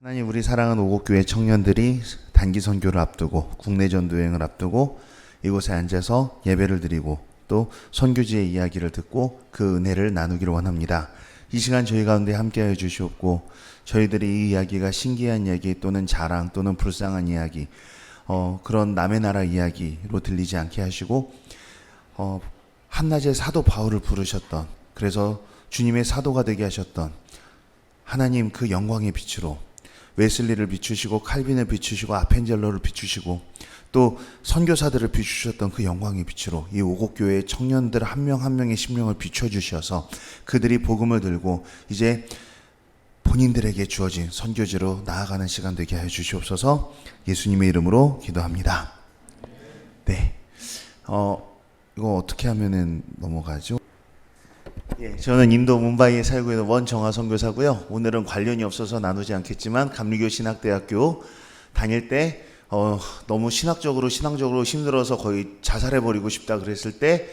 하나님, 우리 사랑하는 오곡교회 청년들이 단기 선교를 앞두고 국내 전도여행을 앞두고 이곳에 앉아서 예배를 드리고 또 선교지의 이야기를 듣고 그 은혜를 나누기를 원합니다. 이 시간 저희 가운데 함께하여 주시옵고, 저희들이 이 이야기가 신기한 이야기 또는 자랑 또는 불쌍한 이야기, 그런 남의 나라 이야기로 들리지 않게 하시고, 한낮에 사도 바울을 부르셨던, 그래서 주님의 사도가 되게 하셨던 하나님 그 영광의 빛으로 웨슬리를 비추시고 칼빈을 비추시고 아펜젤러를 비추시고 또 선교사들을 비추셨던 그 영광의 빛으로 이 오곡교회의 청년들 한 명 한 명의 심령을 비춰주셔서 그들이 복음을 들고 이제 본인들에게 주어진 선교지로 나아가는 시간 되게 하여 주시옵소서. 예수님의 이름으로 기도합니다. 네, 이거 어떻게 하면은 넘어가죠? 저는 인도 뭄바이에 살고 있는 원정화 선교사고요. 오늘은 관련이 없어서 나누지 않겠지만 감리교 신학대학교 다닐 때 너무 신앙적으로 힘들어서 거의 자살해버리고 싶다 그랬을 때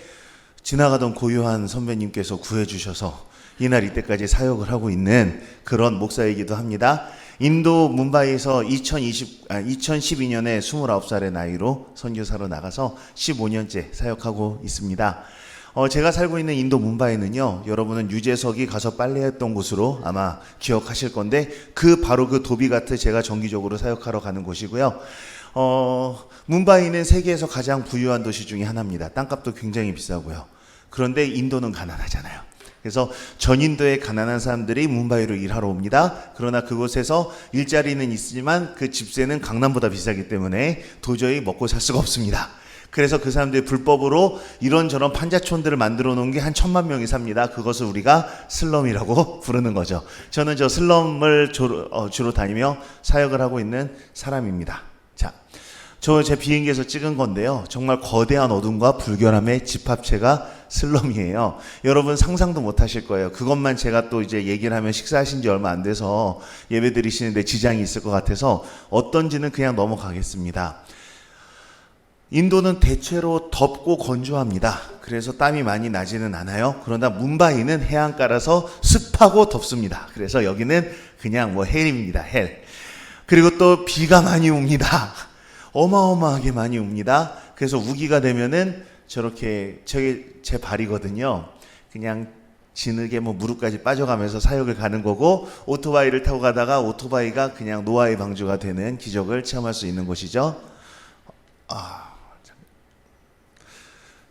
지나가던 고요한 선배님께서 구해주셔서 이날 이때까지 사역을 하고 있는 그런 목사이기도 합니다. 인도 뭄바이에서 2012년에 29살의 나이로 선교사로 나가서 15년째 사역하고 있습니다. 제가 살고 있는 인도 뭄바이는요, 여러분은 유재석이 가서 빨래했던 곳으로 아마 기억하실 건데 바로 그 도비가트 제가 정기적으로 사역하러 가는 곳이고요. 뭄바이는 세계에서 가장 부유한 도시 중에 하나입니다. 땅값도 굉장히 비싸고요. 그런데 인도는 가난하잖아요. 그래서 전 인도의 가난한 사람들이 뭄바이로 일하러 옵니다. 그러나 그곳에서 일자리는 있지만 그 집세는 강남보다 비싸기 때문에 도저히 먹고 살 수가 없습니다. 그래서 그 사람들이 불법으로 이런저런 판자촌들을 만들어 놓은 게 한 1000만 명이 삽니다. 그것을 우리가 슬럼이라고 부르는 거죠. 저는 저 슬럼을 주로 다니며 사역을 하고 있는 사람입니다. 자, 제 비행기에서 찍은 건데요. 정말 거대한 어둠과 불결함의 집합체가 슬럼이에요. 여러분 상상도 못 하실 거예요. 그것만 제가 또 이제 얘기를 하면 식사하신 지 얼마 안 돼서 예배 드리시는데 지장이 있을 것 같아서 어떤지는 그냥 넘어가겠습니다. 인도는 대체로 덥고 건조합니다. 그래서 땀이 많이 나지는 않아요. 그러나 뭄바이는 해안가라서 습하고 덥습니다. 그래서 여기는 그냥 헬입니다. 헬. 그리고 또 비가 많이 옵니다. 어마어마하게 많이 옵니다. 그래서 우기가 되면은 저렇게 제 발이거든요. 그냥 진흙에 무릎까지 빠져가면서 사역을 가는 거고, 오토바이를 타고 가다가 오토바이가 그냥 노아의 방주가 되는 기적을 체험할 수 있는 곳이죠.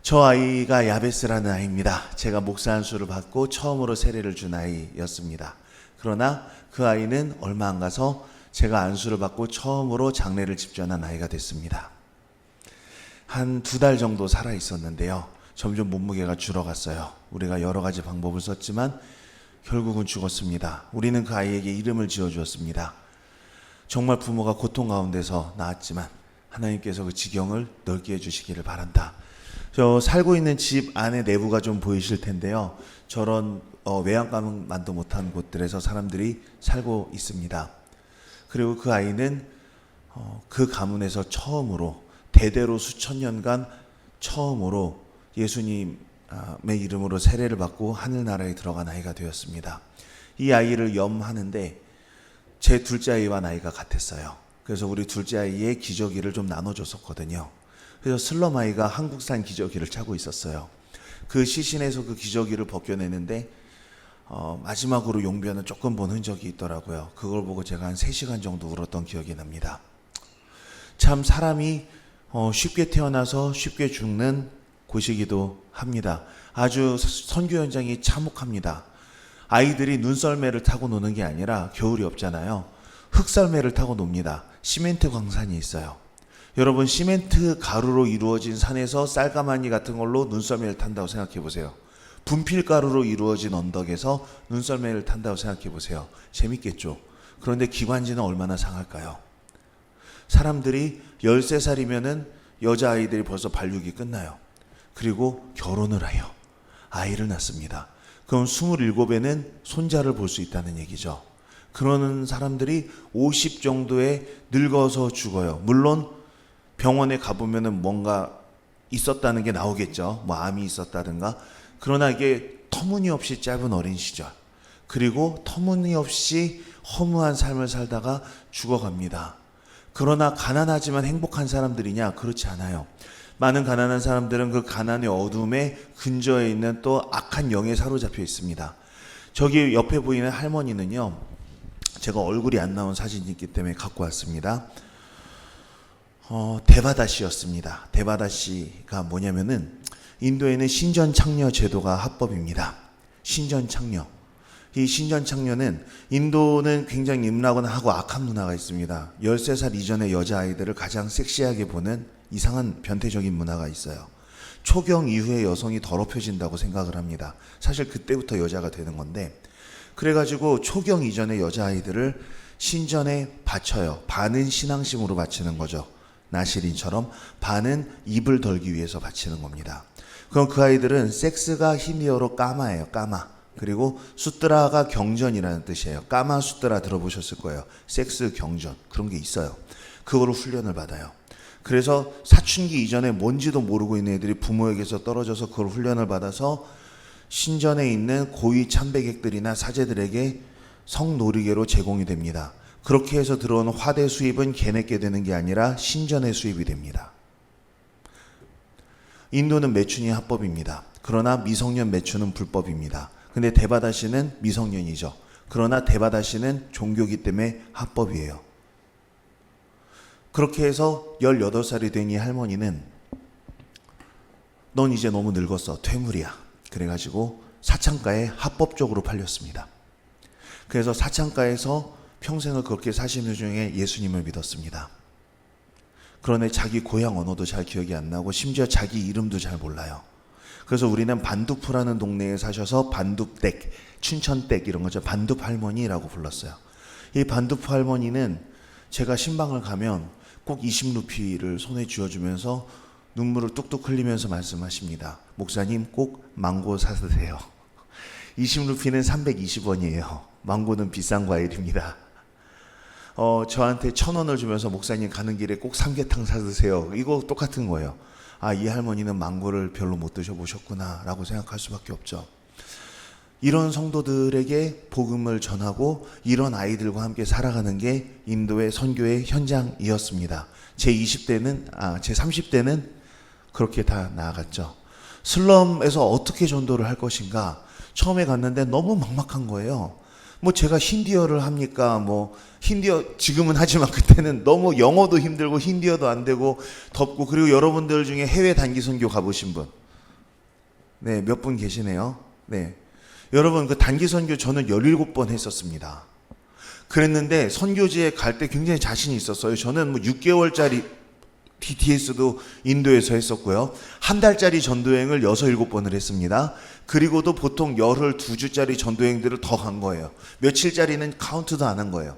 저 아이가 야베스라는 아이입니다. 제가 목사 안수를 받고 처음으로 세례를 준 아이였습니다. 그러나 그 아이는 얼마 안 가서 제가 안수를 받고 처음으로 장례를 집전한 아이가 됐습니다. 한 2달 정도 살아 있었는데요. 점점 몸무게가 줄어갔어요. 우리가 여러 가지 방법을 썼지만 결국은 죽었습니다. 우리는 그 아이에게 이름을 지어주었습니다. 정말 부모가 고통 가운데서 낳았지만 하나님께서 그 지경을 넓게 해주시기를 바란다. 저 살고 있는 집 안에 내부가 좀 보이실 텐데요. 저런 외양간만도 못한 곳들에서 사람들이 살고 있습니다. 그리고 그 아이는 그 가문에서 처음으로 대대로 수천 년간 처음으로 예수님의 이름으로 세례를 받고 하늘나라에 들어간 아이가 되었습니다. 이 아이를 염하는데 제 둘째 아이와 나이가 같았어요. 그래서 우리 둘째 아이의 기저귀를 좀 나눠줬었거든요. 그래서 슬럼 아이가 한국산 기저귀를 차고 있었어요. 그 시신에서 그 기저귀를 벗겨내는데 마지막으로 용변을 조금 본 흔적이 있더라고요. 그걸 보고 제가 한 3시간 정도 울었던 기억이 납니다. 참 사람이 쉽게 태어나서 쉽게 죽는 곳이기도 합니다. 아주 선교 현장이 참혹합니다. 아이들이 눈썰매를 타고 노는 게 아니라 겨울이 없잖아요. 흙썰매를 타고 놉니다. 시멘트 광산이 있어요. 여러분, 시멘트 가루로 이루어진 산에서 쌀가마니 같은 걸로 눈썰매를 탄다고 생각해 보세요. 분필가루로 이루어진 언덕에서 눈썰매를 탄다고 생각해 보세요. 재밌겠죠? 그런데 기관지는 얼마나 상할까요? 사람들이 13살이면은 여자아이들이 벌써 발육이 끝나요. 그리고 결혼을 해요. 아이를 낳습니다. 그럼 27에는 손자를 볼 수 있다는 얘기죠. 그러는 사람들이 50 정도에 늙어서 죽어요. 물론 병원에 가보면은 뭔가 있었다는 게 나오겠죠. 암이 있었다든가. 그러나 이게 터무니없이 짧은 어린 시절, 그리고 터무니없이 허무한 삶을 살다가 죽어갑니다. 그러나 가난하지만 행복한 사람들이냐? 그렇지 않아요. 많은 가난한 사람들은 그 가난의 어둠에 근저에 있는 또 악한 영에 사로잡혀 있습니다. 저기 옆에 보이는 할머니는요, 제가 얼굴이 안 나온 사진이 있기 때문에 갖고 왔습니다. 데바다시였습니다. 데바다시가 뭐냐면은 인도에는 신전창녀 제도가 합법입니다. 신전창녀. 이 신전창녀는 인도는 굉장히 음란하고 악한 문화가 있습니다. 13살 이전의 여자아이들을 가장 섹시하게 보는 이상한 변태적인 문화가 있어요. 초경 이후에 여성이 더럽혀진다고 생각을 합니다. 사실 그때부터 여자가 되는 건데, 그래가지고 초경 이전의 여자아이들을 신전에 바쳐요. 반은 신앙심으로 바치는 거죠. 나시린처럼 반은 입을 덜기 위해서 바치는 겁니다. 그럼 그 아이들은 섹스가 힌디어로 까마예요. 까마. 그리고 수트라가 경전이라는 뜻이에요. 까마 수트라 들어보셨을 거예요. 섹스 경전. 그런 게 있어요. 그거로 훈련을 받아요. 그래서 사춘기 이전에 뭔지도 모르고 있는 애들이 부모에게서 떨어져서 그걸 훈련을 받아서 신전에 있는 고위 참배객들이나 사제들에게 성놀이개로 제공이 됩니다. 그렇게 해서 들어오는 화대 수입은 걔네께 되는 게 아니라 신전의 수입이 됩니다. 인도는 매춘이 합법입니다. 그러나 미성년 매춘은 불법입니다. 근데 데바다시는 미성년이죠. 그러나 데바다시는 종교기 때문에 합법이에요. 그렇게 해서 18살이 된 이 할머니는 넌 이제 너무 늙었어. 퇴물이야. 그래가지고 사창가에 합법적으로 팔렸습니다. 그래서 사창가에서 평생을 그렇게 사시는 중에 예수님을 믿었습니다. 그러나 자기 고향 언어도 잘 기억이 안 나고 심지어 자기 이름도 잘 몰라요. 그래서 우리는 반두프라는 동네에 사셔서 반두댁, 춘천댁 이런 거죠. 반두프 할머니라고 불렀어요. 이 반두프 할머니는 제가 신방을 가면 꼭 20루피를 손에 쥐어주면서 눈물을 뚝뚝 흘리면서 말씀하십니다. 목사님 꼭 망고 사드세요. 20루피는 320원이에요. 망고는 비싼 과일입니다. 저한테 1,000원을 주면서 목사님 가는 길에 꼭 삼계탕 사드세요. 이거 똑같은 거예요. 아, 이 할머니는 망고를 별로 못 드셔보셨구나 라고 생각할 수밖에 없죠. 이런 성도들에게 복음을 전하고 이런 아이들과 함께 살아가는 게 인도의 선교의 현장이었습니다. 제 30대는 그렇게 다 나아갔죠. 슬럼에서 어떻게 전도를 할 것인가. 처음에 갔는데 너무 막막한 거예요. 뭐 제가 힌디어를 합니까? 뭐 힌디어 지금은 하지만 그때는 너무 영어도 힘들고 힌디어도 안 되고 덥고. 그리고 여러분들 중에 해외 단기 선교 가보신 분, 네, 몇 분 계시네요. 네, 여러분 그 단기 선교 저는 17번 했었습니다. 그랬는데 선교지에 갈 때 굉장히 자신이 있었어요. 저는 뭐 6개월짜리 DTS도 인도에서 했었고요. 한 달짜리 전도여행을 6, 7번을 했습니다. 그리고도 보통 열흘 2주짜리 전도여행들을 더 간 거예요. 며칠짜리는 카운트도 안 한 거예요.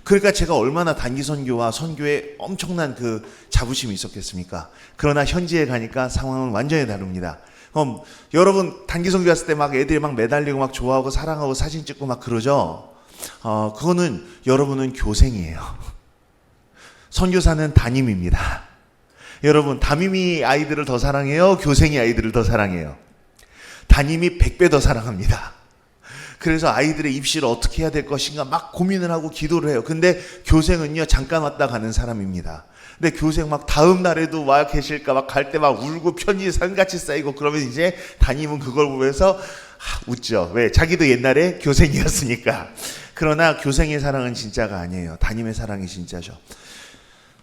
그러니까 제가 얼마나 단기 선교와 선교에 엄청난 그 자부심이 있었겠습니까? 그러나 현지에 가니까 상황은 완전히 다릅니다. 그럼 여러분 단기 선교 갔을 때 막 애들이 막 매달리고 막 좋아하고 사랑하고 사진 찍고 막 그러죠? 그거는 여러분은 교생이에요. 선교사는 담임입니다. 여러분, 담임이 아이들을 더 사랑해요? 교생이 아이들을 더 사랑해요? 담임이 100배 더 사랑합니다. 그래서 아이들의 입시를 어떻게 해야 될 것인가 막 고민을 하고 기도를 해요. 근데 교생은요, 잠깐 왔다 가는 사람입니다. 근데 교생 막 다음 날에도 와 계실까 막 갈 때 막 울고 편지 산같이 쌓이고 그러면 이제 담임은 그걸 보면서 웃죠. 왜? 자기도 옛날에 교생이었으니까. 그러나 교생의 사랑은 진짜가 아니에요. 담임의 사랑이 진짜죠.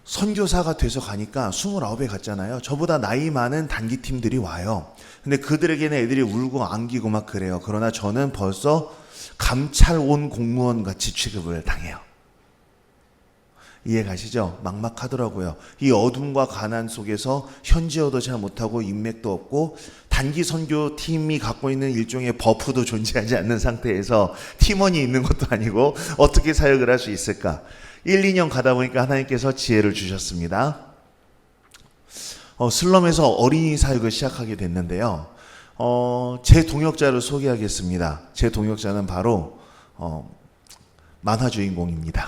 선교사가 돼서 가니까 29에 갔잖아요. 저보다 나이 많은 단기팀들이 와요. 근데 그들에게는 애들이 울고 안기고 막 그래요. 그러나 저는 벌써 감찰 온 공무원 같이 취급을 당해요. 이해 가시죠? 막막하더라고요. 이 어둠과 가난 속에서 현지어도 잘 못하고 인맥도 없고 단기 선교팀이 갖고 있는 일종의 버프도 존재하지 않는 상태에서 팀원이 있는 것도 아니고 어떻게 사역을 할 수 있을까? 1, 2년 가다 보니까 하나님께서 지혜를 주셨습니다. 슬럼에서 어린이 사역을 시작하게 됐는데요. 제 동역자를 소개하겠습니다. 제 동역자는 바로 만화 주인공입니다.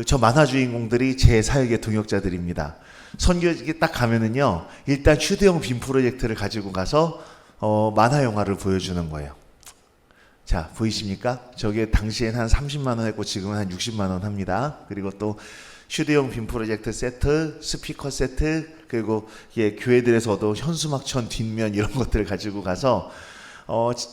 저 만화 주인공들이 제 사역의 동역자들입니다. 선교에 딱 가면은요, 일단 휴대용 빔 프로젝트를 가지고 가서 만화 영화를 보여주는 거예요. 자, 보이십니까? 저게 당시엔 한 30만 원 했고 지금은 한 60만 원 합니다. 그리고 또 휴대용 빔 프로젝터 세트, 스피커 세트, 그리고 교회들에서도 현수막천 뒷면 이런 것들을 가지고 가서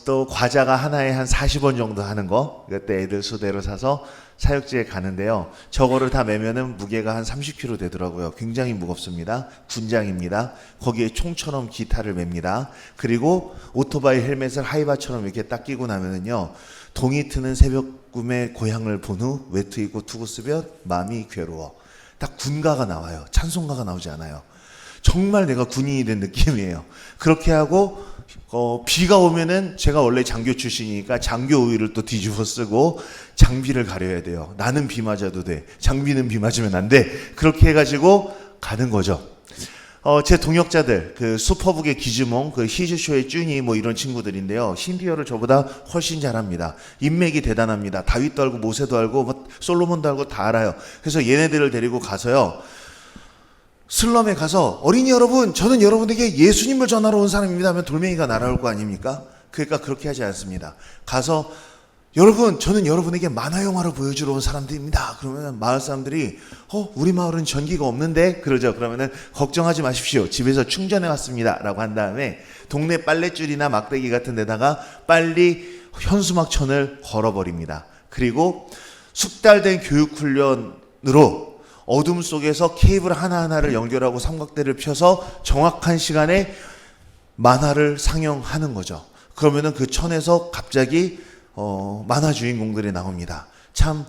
또 과자가 하나에 한 40원 정도 하는 거, 그때 애들 수대로 사서 사역지에 가는데요. 저거를 다 매면은 무게가 한 30kg 되더라고요. 굉장히 무겁습니다. 군장입니다. 거기에 총처럼 기타를 맵니다. 그리고 오토바이 헬멧을 하이바처럼 이렇게 딱 끼고 나면은요, 동이 트는 새벽 꿈의 고향을 본 후 외투 입고 투구 쓰면 마음이 괴로워. 딱 군가가 나와요. 찬송가가 나오지 않아요. 정말 내가 군인이 된 느낌이에요. 그렇게 하고 비가 오면은 제가 원래 장교 출신이니까 장교 우위를 또 뒤집어 쓰고 장비를 가려야 돼요. 나는 비 맞아도 돼. 장비는 비 맞으면 안 돼. 그렇게 해가지고 가는 거죠. 제 동역자들, 그 슈퍼북의 기즈몽, 그 히즈쇼의 쭈니 뭐 이런 친구들인데요. 힌디어를 저보다 훨씬 잘합니다. 인맥이 대단합니다. 다윗도 알고 모세도 알고 뭐 솔로몬도 알고 다 알아요. 그래서 얘네들을 데리고 가서요. 슬럼에 가서 어린이 여러분, 저는 여러분에게 예수님을 전하러 온 사람입니다 하면 돌멩이가 날아올 거 아닙니까? 그러니까 그렇게 하지 않습니다. 가서 여러분, 저는 여러분에게 만화 영화를 보여주러 온 사람들입니다. 그러면 마을 사람들이 우리 마을은 전기가 없는데 그러죠. 그러면은 걱정하지 마십시오. 집에서 충전해 왔습니다 라고 한 다음에 동네 빨랫줄이나 막대기 같은 데다가 빨리 현수막천을 걸어버립니다. 그리고 숙달된 교육훈련으로 어둠 속에서 케이블 하나하나를 연결하고 삼각대를 펴서 정확한 시간에 만화를 상영하는 거죠. 그러면은 그 천에서 갑자기 만화 주인공들이 나옵니다. 참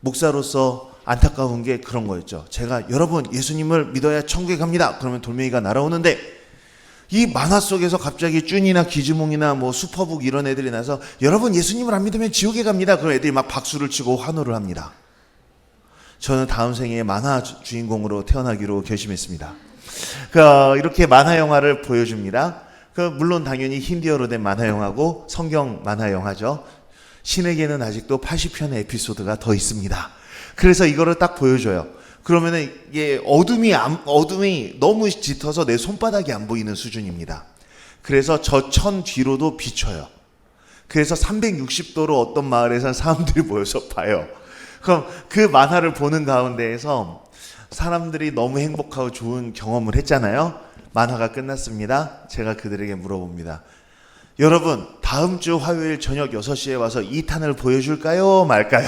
목사로서 안타까운 게 그런 거였죠. 제가 여러분 예수님을 믿어야 천국에 갑니다. 그러면 돌멩이가 날아오는데 이 만화 속에서 갑자기 쭈니나 기즈몽이나 뭐 슈퍼북 이런 애들이 나서 여러분 예수님을 안 믿으면 지옥에 갑니다. 그럼 애들이 막 박수를 치고 환호를 합니다. 저는 다음 생에 만화 주인공으로 태어나기로 결심했습니다. 이렇게 만화 영화를 보여줍니다. 물론 당연히 힌디어로 된 만화 영화고 성경 만화 영화죠. 신에게는 아직도 80편의 에피소드가 더 있습니다. 그래서 이거를 딱 보여줘요. 그러면은 이게 어둠이 너무 짙어서 내 손바닥이 안 보이는 수준입니다. 그래서 저 천 뒤로도 비춰요. 그래서 360도로 어떤 마을에서 사람들이 모여서 봐요. 그럼 그 만화를 보는 가운데에서 사람들이 너무 행복하고 좋은 경험을 했잖아요. 만화가 끝났습니다. 제가 그들에게 물어봅니다. 여러분, 다음 주 화요일 저녁 6시에 와서 2탄을 보여줄까요? 말까요?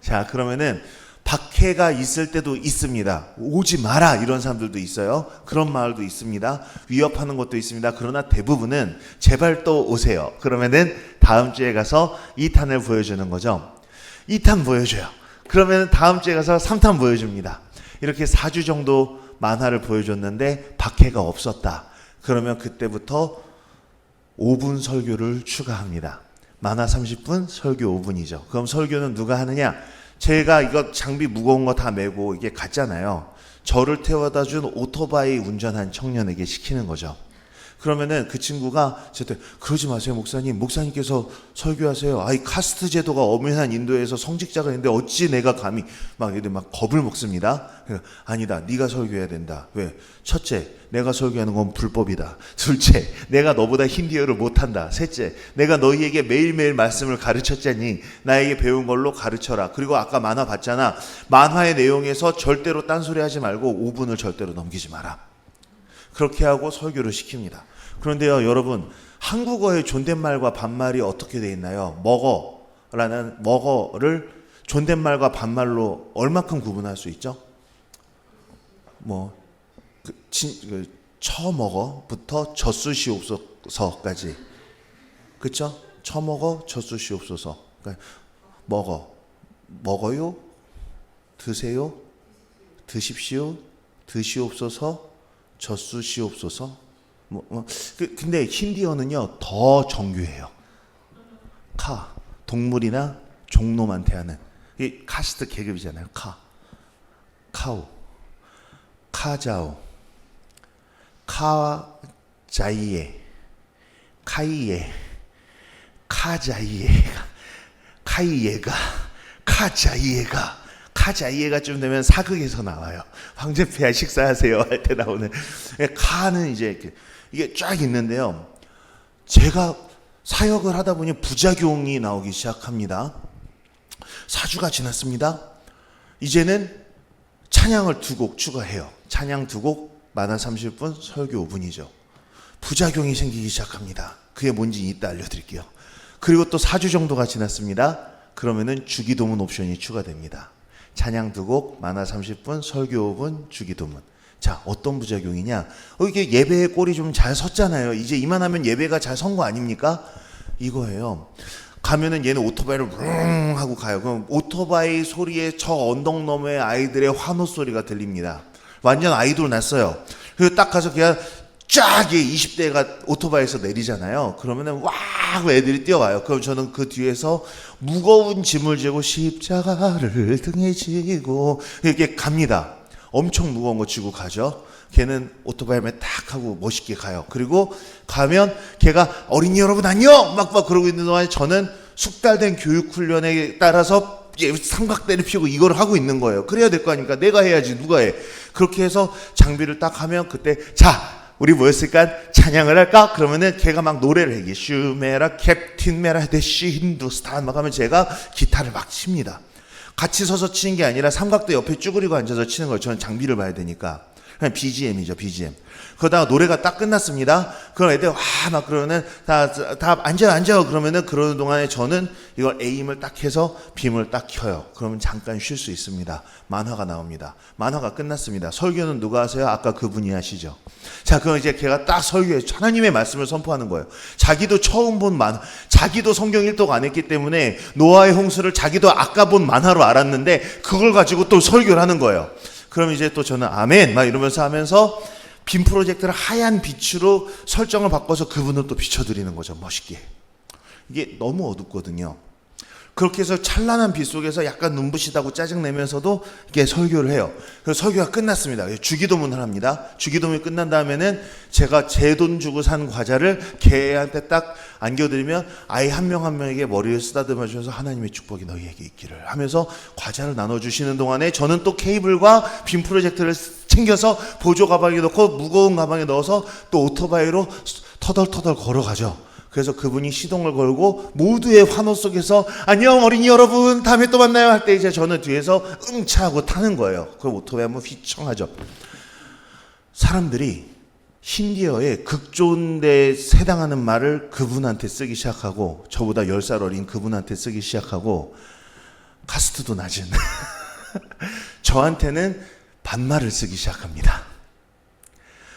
자, 그러면은 박해가 있을 때도 있습니다. 오지 마라 이런 사람들도 있어요. 그런 마을도 있습니다. 위협하는 것도 있습니다. 그러나 대부분은 제발 또 오세요. 그러면은 다음 주에 가서 2탄을 보여주는 거죠. 2탄 보여줘요. 그러면 다음 주에 가서 3탄 보여줍니다. 이렇게 4주 정도 만화를 보여줬는데 박해가 없었다. 그러면 그때부터 5분 설교를 추가합니다. 만화 30분, 설교 5분이죠. 그럼 설교는 누가 하느냐? 제가 이거 장비 무거운 거 다 메고 이게 갔잖아요. 저를 태워다 준 오토바이 운전한 청년에게 시키는 거죠. 그러면은 그 친구가 저한테 그러지 마세요 목사님. 목사님께서 설교하세요. 이 카스트 제도가 엄연한 인도에서 성직자가 있는데 어찌 내가 감히 막 겁을 먹습니다. 아니다. 네가 설교해야 된다. 왜? 첫째, 내가 설교하는 건 불법이다. 둘째, 내가 너보다 힌디어를 못한다. 셋째, 내가 너희에게 매일매일 말씀을 가르쳤자니 나에게 배운 걸로 가르쳐라. 그리고 아까 만화 봤잖아. 만화의 내용에서 절대로 딴소리 하지 말고 5분을 절대로 넘기지 마라. 그렇게 하고 설교를 시킵니다. 그런데요, 여러분, 한국어의 존댓말과 반말이 어떻게 되어 있나요? 먹어를 존댓말과 반말로 얼마큼 구분할 수 있죠? 처먹어부터 젖수시옵소서까지. 그쵸? 처먹어, 젖수시옵소서. 그러니까 먹어요, 드세요, 드십시오, 드시옵소서, 젖수시옵소서. 근데 힌디어는요 더 정교해요. 동물이나 종놈한테 하는 이 카스트 계급이잖아요. 카우, 카자오, 카자이에, 카이에, 카이예가, 카자이에가 좀 되면 사극에서 나와요. 황제폐하 식사하세요 할 때 나오는 카는 이제 이게 쫙 있는데요. 제가 사역을 하다 보니 부작용이 나오기 시작합니다. 4주가 지났습니다. 이제는 찬양을 2곡 추가해요. 찬양 2곡, 만화 30분, 설교 5분이죠. 부작용이 생기기 시작합니다. 그게 뭔지 이따 알려드릴게요. 그리고 또 4주 정도가 지났습니다. 그러면은 주기도문 옵션이 추가됩니다. 찬양 2곡, 만화 30분, 설교 5분, 주기도문. 자, 어떤 부작용이냐? 이게 예배의 꼴이 좀 잘 섰잖아요. 이제 이만하면 예배가 잘 선 거 아닙니까? 이거예요. 가면은 얘는 오토바이를 웅 하고 가요. 그럼 오토바이 소리에 저 언덕 너머의 아이들의 환호 소리가 들립니다. 완전 아이돌 났어요. 그리고 딱 가서 그냥 쫙 20대가 오토바이에서 내리잖아요. 그러면은 와 하고 애들이 뛰어와요. 그럼 저는 그 뒤에서 무거운 짐을 지고 십자가를 등에 지고 이렇게 갑니다. 엄청 무거운 거 지고 가죠. 걔는 오토바이에 딱 하고 멋있게 가요. 그리고 가면 걔가 어린이 여러분 안녕 막 그러고 있는 동안에 저는 숙달된 교육 훈련에 따라서 삼각대를 피우고 이걸 하고 있는 거예요. 그래야 될 거 아닙니까? 내가 해야지 누가 해. 그렇게 해서 장비를 딱 하면 그때 자 우리 뭐였을까? 찬양을 할까? 그러면은 걔가 막 노래를 해. 슈메라 캡틴 메라 데시 힌두스탄 막 하면 제가 기타를 막 칩니다. 같이 서서 치는 게 아니라 삼각대 옆에 쭈그리고 앉아서 치는 거예요. 저는 장비를 봐야 되니까. 그냥 BGM이죠, BGM. 그러다가 노래가 딱 끝났습니다. 그럼 애들 와 막 그러면은 다 앉아 그러면은 그러는 동안에 저는 이걸 에임을 딱 해서 빔을 딱 켜요. 그러면 잠깐 쉴 수 있습니다. 만화가 나옵니다. 만화가 끝났습니다. 설교는 누가 하세요? 아까 그분이 하시죠. 자, 그럼 이제 걔가 딱 설교해 하나님의 말씀을 선포하는 거예요. 자기도 처음 본 만화, 자기도 성경 1독 안 했기 때문에 노아의 홍수를 자기도 아까 본 만화로 알았는데 그걸 가지고 또 설교를 하는 거예요. 그럼 이제 또 저는 아멘 막 이러면서 하면서 빔 프로젝터를 하얀 빛으로 설정을 바꿔서 그분을 또 비춰드리는 거죠. 멋있게. 이게 너무 어둡거든요. 그렇게 해서 찬란한 빛 속에서 약간 눈부시다고 짜증내면서도 이렇게 설교를 해요. 그래서 설교가 끝났습니다. 주기도문을 합니다. 주기도문이 끝난 다음에는 제가 제 돈 주고 산 과자를 걔한테 딱 안겨드리면 아이 한 명 한 명에게 머리를 쓰다듬어 주셔서 하나님의 축복이 너희에게 있기를 하면서 과자를 나눠주시는 동안에 저는 또 케이블과 빔 프로젝트를 챙겨서 보조 가방에 넣고 무거운 가방에 넣어서 또 오토바이로 터덜터덜 걸어가죠. 그래서 그분이 시동을 걸고 모두의 환호 속에서 안녕 어린이 여러분 다음에 또 만나요 할 때 이제 저는 뒤에서 응차하고 타는 거예요. 그럼 오토바이 한번 휘청하죠. 사람들이 힌디어에 극 좋은데 해당하는 말을 그분한테 쓰기 시작하고 저보다 10살 어린 그분한테 쓰기 시작하고 카스트도 낮은 저한테는 반말을 쓰기 시작합니다.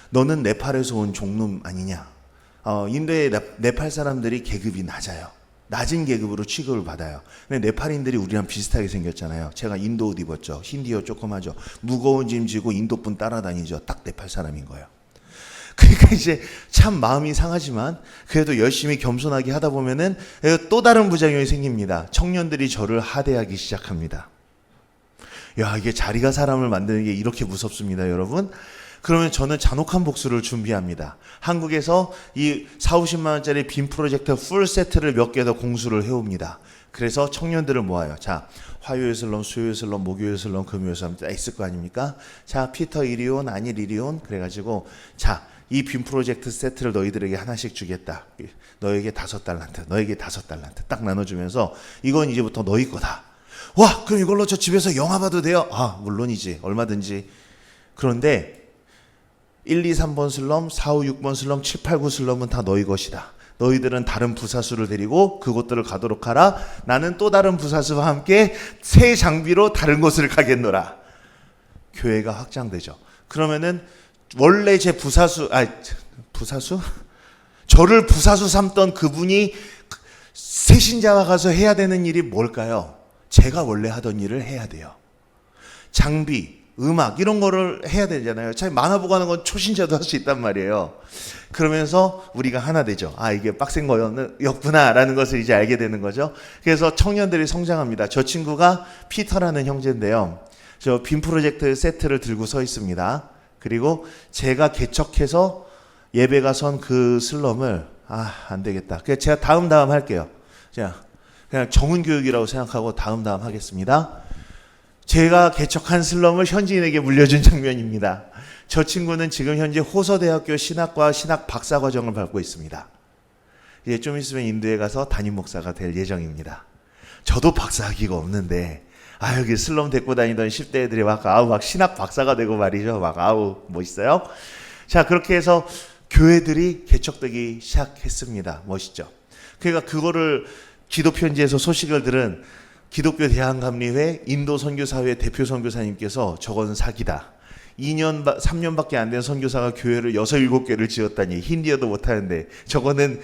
너는 네팔에서 온 종놈 아니냐? 인도의 네팔 사람들이 계급이 낮아요. 낮은 계급으로 취급을 받아요. 근데 네팔인들이 우리랑 비슷하게 생겼잖아요. 제가 인도 옷 입었죠. 힌디어 조금 하죠. 무거운 짐 지고 인도분 따라다니죠. 딱 네팔 사람인 거예요. 그러니까 이제 참 마음이 상하지만 그래도 열심히 겸손하게 하다 보면은 또 다른 부작용이 생깁니다. 청년들이 저를 하대하기 시작합니다. 야, 이게 자리가 사람을 만드는 게 이렇게 무섭습니다, 여러분. 그러면 저는 잔혹한 복수를 준비합니다. 한국에서 이 40~50만 원짜리 빔 프로젝터 풀 세트를 몇 개 더 공수를 해옵니다. 그래서 청년들을 모아요. 자, 화요일 슬럼, 수요일 슬럼, 목요일 슬럼, 금요일 슬럼 다 있을 거 아닙니까? 자, 피터 이리 온, 아닐 이리 온. 그래가지고 자, 이 빔 프로젝트 세트를 너희들에게 하나씩 주겠다. 너에게 5달란트, 너에게 5달란트 딱 나눠주면서 이건 이제부터 너희 거다. 와, 그럼 이걸로 저 집에서 영화 봐도 돼요? 아, 물론이지. 얼마든지. 그런데 1, 2, 3번 슬럼, 4, 5, 6번 슬럼, 7, 8, 9 슬럼은 다 너희 것이다. 너희들은 다른 부사수를 데리고 그곳들을 가도록 하라. 나는 또 다른 부사수와 함께 새 장비로 다른 곳을 가겠노라. 교회가 확장되죠. 그러면은 원래 제 부사수? 저를 부사수 삼던 그분이 새신자가 가서 해야 되는 일이 뭘까요? 제가 원래 하던 일을 해야 돼요. 장비, 음악 이런 거를 해야 되잖아요. 참 만화 보고 하는 건 초신자도 할 수 있단 말이에요. 그러면서 우리가 하나 되죠. 아, 이게 빡센 거였구나 라는 것을 이제 알게 되는 거죠. 그래서 청년들이 성장합니다. 저 친구가 피터라는 형제인데요. 저 빔 프로젝트 세트를 들고 서 있습니다. 그리고 제가 개척해서 예배가 선 그 슬럼을 안 되겠다. 그래서 제가 다음 할게요. 자, 그냥 정은교육이라고 생각하고 다음 하겠습니다. 제가 개척한 슬럼을 현지인에게 물려준 장면입니다. 저 친구는 지금 현재 호서대학교 신학과 신학 박사과정을 밟고 있습니다. 이제 좀 있으면 인도에 가서 담임 목사가 될 예정입니다. 저도 박사학위가 없는데 여기 슬럼 데리고 다니던 10대 애들이 막 신학 박사가 되고 말이죠. 막 멋있어요. 자, 그렇게 해서 교회들이 개척되기 시작했습니다. 멋있죠. 그러니까 그거를 기도편지에서 소식을 들은 기독교 대한감리회 인도 선교사회 대표 선교사님께서 저건 사기다. 2년, 3년밖에 안 된 선교사가 교회를 6, 7개를 지었다니 힌디어도 못하는데 저거는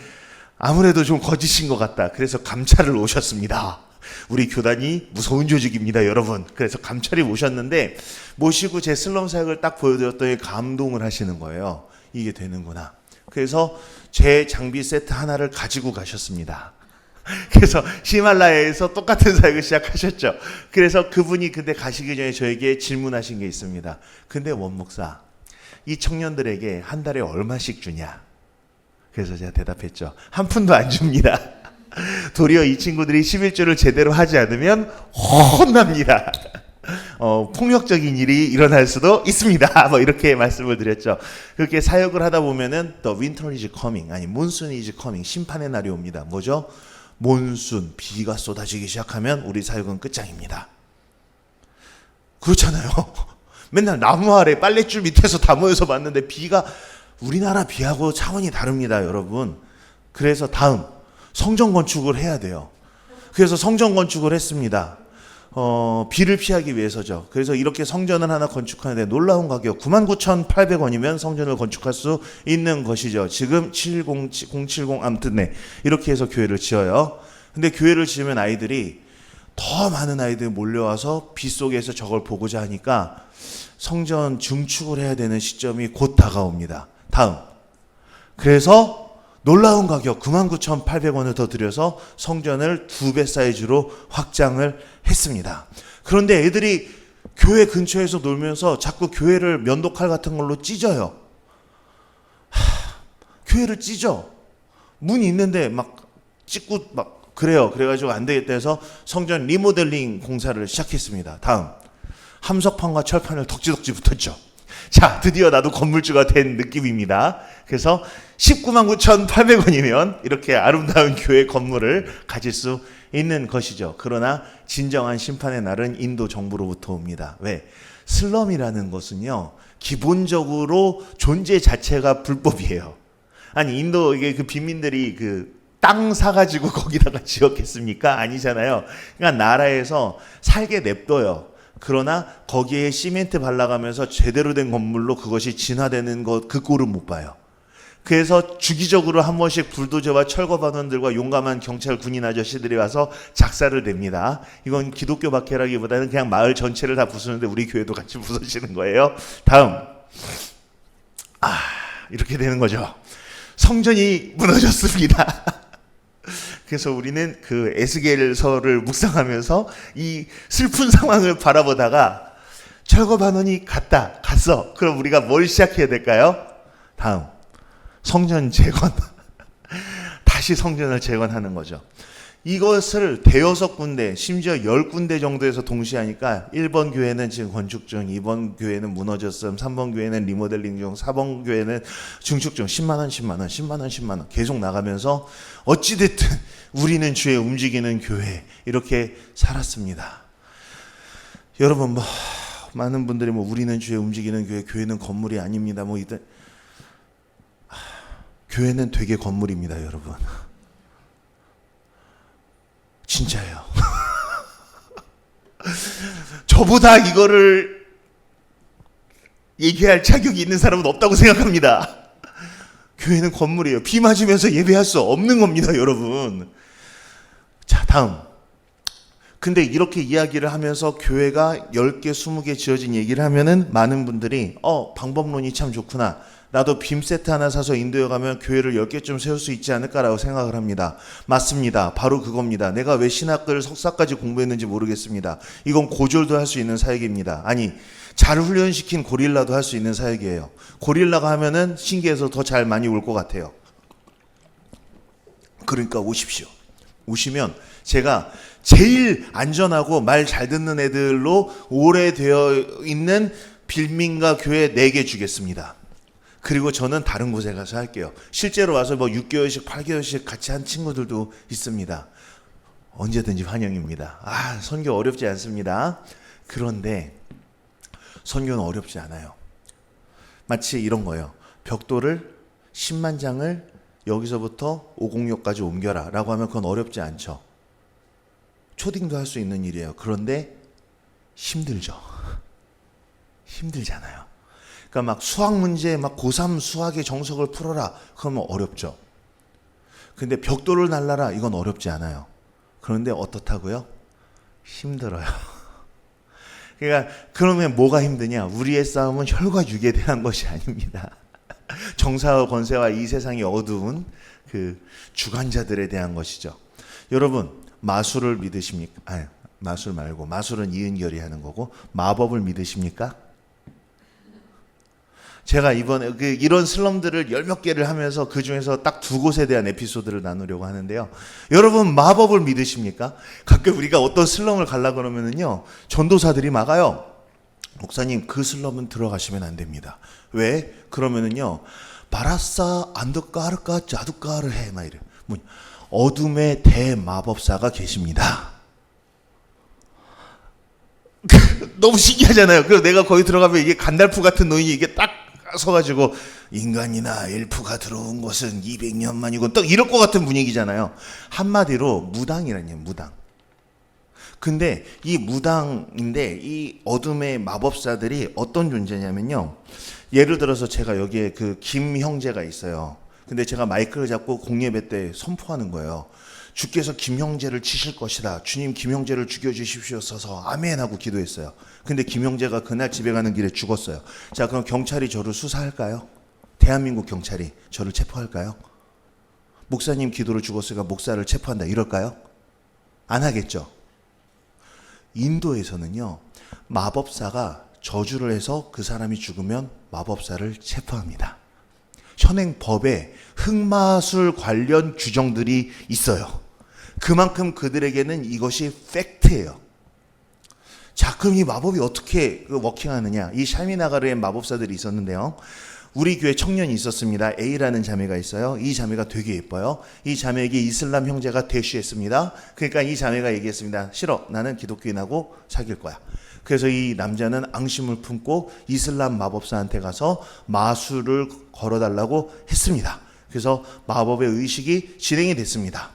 아무래도 좀 거짓인 것 같다. 그래서 감찰을 오셨습니다. 우리 교단이 무서운 조직입니다, 여러분. 그래서 감찰이 오셨는데 모시고 제 슬럼 사역을 딱 보여드렸더니 감동을 하시는 거예요. 이게 되는구나. 그래서 제 장비 세트 하나를 가지고 가셨습니다. 그래서 히말라야에서 똑같은 사역을 시작하셨죠. 그래서 그분이 근데 가시기 전에 저에게 질문하신 게 있습니다. 근데 원목사, 이 청년들에게 한 달에 얼마씩 주냐? 그래서 제가 대답했죠. 한 푼도 안 줍니다. 도리어 이 친구들이 11조를 제대로 하지 않으면 혼납니다. 폭력적인 일이 일어날 수도 있습니다. 이렇게 말씀을 드렸죠. 그렇게 사역을 하다 보면은 The winter is coming, 아니 monsoon is coming, 심판의 날이 옵니다. 뭐죠? 몬순, 비가 쏟아지기 시작하면 우리 사역은 끝장입니다. 그렇잖아요. 맨날 나무 아래 빨랫줄 밑에서 다 모여서 봤는데 비가, 우리나라 비하고 차원이 다릅니다, 여러분. 그래서 다음 성전 건축을 해야 돼요. 그래서 성전 건축을 했습니다. 비를 피하기 위해서죠. 그래서 이렇게 성전을 하나 건축하는데 놀라운 가격 99,800원이면 성전을 건축할 수 있는 것이죠. 지금 070 아무튼 네, 이렇게 해서 교회를 지어요. 근데 교회를 지으면 아이들이 더 많은 아이들이 몰려와서 비 속에서 저걸 보고자 하니까 성전 증축을 해야 되는 시점이 곧 다가옵니다. 다음, 그래서 놀라운 가격 99,800원을 더 들여서 성전을 2배 사이즈로 확장을 했습니다. 그런데 애들이 교회 근처에서 놀면서 자꾸 교회를 면도칼 같은 걸로 찢어요. 교회를 찢어. 문이 있는데 막 찢고 막 그래요. 그래가지고 안 되겠다 해서 성전 리모델링 공사를 시작했습니다. 다음, 함석판과 철판을 덕지덕지 붙었죠. 자, 드디어 나도 건물주가 된 느낌입니다. 그래서 199,800원이면 이렇게 아름다운 교회 건물을 가질 수 있는 것이죠. 그러나 진정한 심판의 날은 인도 정부로부터 옵니다. 왜? 슬럼이라는 것은요, 기본적으로 존재 자체가 불법이에요. 아니, 인도 이게 그 빈민들이 땅 사가지고 거기다가 지었겠습니까? 아니잖아요. 그러니까 나라에서 살게 냅둬요. 그러나 거기에 시멘트 발라가면서 제대로 된 건물로 그것이 진화되는 것, 그 꼴은 못 봐요. 그래서 주기적으로 한 번씩 불도저와 철거반원들과 용감한 경찰 군인 아저씨들이 와서 작사를 냅니다. 이건 기독교 박해라기보다는 그냥 마을 전체를 다 부수는데 우리 교회도 같이 부서지는 거예요. 다음, 이렇게 되는 거죠. 성전이 무너졌습니다. 그래서 우리는 그 에스겔서를 묵상하면서 이 슬픈 상황을 바라보다가 철거반원이 갔어. 그럼 우리가 뭘 시작해야 될까요? 다음, 성전 재건. 다시 성전을 재건하는 거죠. 이것을 대여섯 군데, 심지어 10군데 정도에서 동시에 하니까 1번 교회는 지금 건축 중, 2번 교회는 무너졌음, 3번 교회는 리모델링 중, 4번 교회는 증축 중, 10만원, 10만원, 10만원, 10만원 계속 나가면서 어찌됐든 우리는 주의 움직이는 교회, 이렇게 살았습니다. 여러분, 많은 분들이 우리는 주의 움직이는 교회, 교회는 건물이 아닙니다. 교회는 되게 건물입니다, 여러분. 진짜예요. 저보다 이거를 얘기할 자격이 있는 사람은 없다고 생각합니다. 교회는 건물이에요. 비 맞으면서 예배할 수 없는 겁니다, 여러분. 자, 다음. 근데 이렇게 이야기를 하면서 교회가 10개, 20개 지어진 얘기를 하면은 많은 분들이 방법론이 참 좋구나. 나도 빔 세트 하나 사서 인도에 가면 교회를 10개쯤 세울 수 있지 않을까라고 생각을 합니다. 맞습니다. 바로 그겁니다. 내가 왜 신학을 석사까지 공부했는지 모르겠습니다. 이건 고졸도 할 수 있는 사역입니다. 아니, 잘 훈련시킨 고릴라도 할 수 있는 사역이에요. 고릴라가 하면은 신기해서 더 잘 많이 올 것 같아요. 그러니까 오십시오. 오시면 제가 제일 안전하고 말 잘 듣는 애들로 오래되어 있는 빌민가 교회 4개 주겠습니다. 그리고 저는 다른 곳에 가서 할게요. 실제로 와서 뭐 6개월씩 8개월씩 같이 한 친구들도 있습니다. 언제든지 환영입니다. 선교 어렵지 않습니다. 그런데 선교는 어렵지 않아요. 마치 이런 거예요. 벽돌을 10만 장을 여기서부터 오공역까지 옮겨라 라고 하면 그건 어렵지 않죠. 초딩도 할 수 있는 일이에요. 그런데 힘들죠. 힘들잖아요. 그러니까 막 수학 문제, 막 고3 수학의 정석을 풀어라. 그러면 어렵죠. 근데 벽돌을 날라라. 이건 어렵지 않아요. 그런데 어떻다고요? 힘들어요. 그러니까 그러면 뭐가 힘드냐? 우리의 싸움은 혈과 육에 대한 것이 아닙니다. 정사와 권세와 이 세상의 어두운 그 주관자들에 대한 것이죠. 여러분, 마술을 믿으십니까? 마술 말고, 마술은 이은결이 하는 거고, 마법을 믿으십니까? 제가 이번에 이런 슬럼들을 열 몇 개를 하면서 그 중에서 딱 두 곳에 대한 에피소드를 나누려고 하는데요. 여러분, 마법을 믿으십니까? 가끔 우리가 어떤 슬럼을 가려고 그러면은요, 전도사들이 막아요. 목사님, 그 슬럼은 들어가시면 안 됩니다. 왜? 그러면은요, 바라싸 안드까르까 자두까를 해 막 이래. 어둠의 대마법사가 계십니다. 너무 신기하잖아요. 그래서 내가 거기 들어가면 이게 간달프 같은 노인이 이게 딱 서가지고 인간이나 엘프가 들어온 것은 200년 만이고 딱 이럴 것 같은 분위기잖아요. 한마디로 무당이라는 얘기예요. 무당. 근데 이 무당인데 이 어둠의 마법사들이 어떤 존재냐면요. 예를 들어서 제가 여기에 그 김 형제가 있어요. 근데 제가 마이크를 잡고 공예배 때 선포하는 거예요. 주께서 김 형제를 치실 것이다. 주님, 김 형제를 죽여주십시오소서. 아멘 하고 기도했어요. 근데 김 형제가 그날 집에 가는 길에 죽었어요. 자, 그럼 경찰이 저를 수사할까요? 대한민국 경찰이 저를 체포할까요? 목사님 기도로 죽었으니까 목사를 체포한다 이럴까요? 안 하겠죠. 인도에서는요, 마법사가 저주를 해서 그 사람이 죽으면 마법사를 체포합니다. 현행법에 흑마술 관련 규정들이 있어요. 그만큼 그들에게는 이것이 팩트예요. 자, 그럼 이 마법이 어떻게 워킹하느냐? 이 샤미나가르의 마법사들이 있었는데요. 우리 교회 청년이 있었습니다. A라는 자매가 있어요. 이 자매가 되게 예뻐요. 이 자매에게 이슬람 형제가 대쉬했습니다. 그러니까 이 자매가 얘기했습니다. 싫어. 나는 기독교인하고 사귈 거야. 그래서 이 남자는 앙심을 품고 이슬람 마법사한테 가서 마술을 걸어달라고 했습니다. 그래서 마법의 의식이 진행이 됐습니다.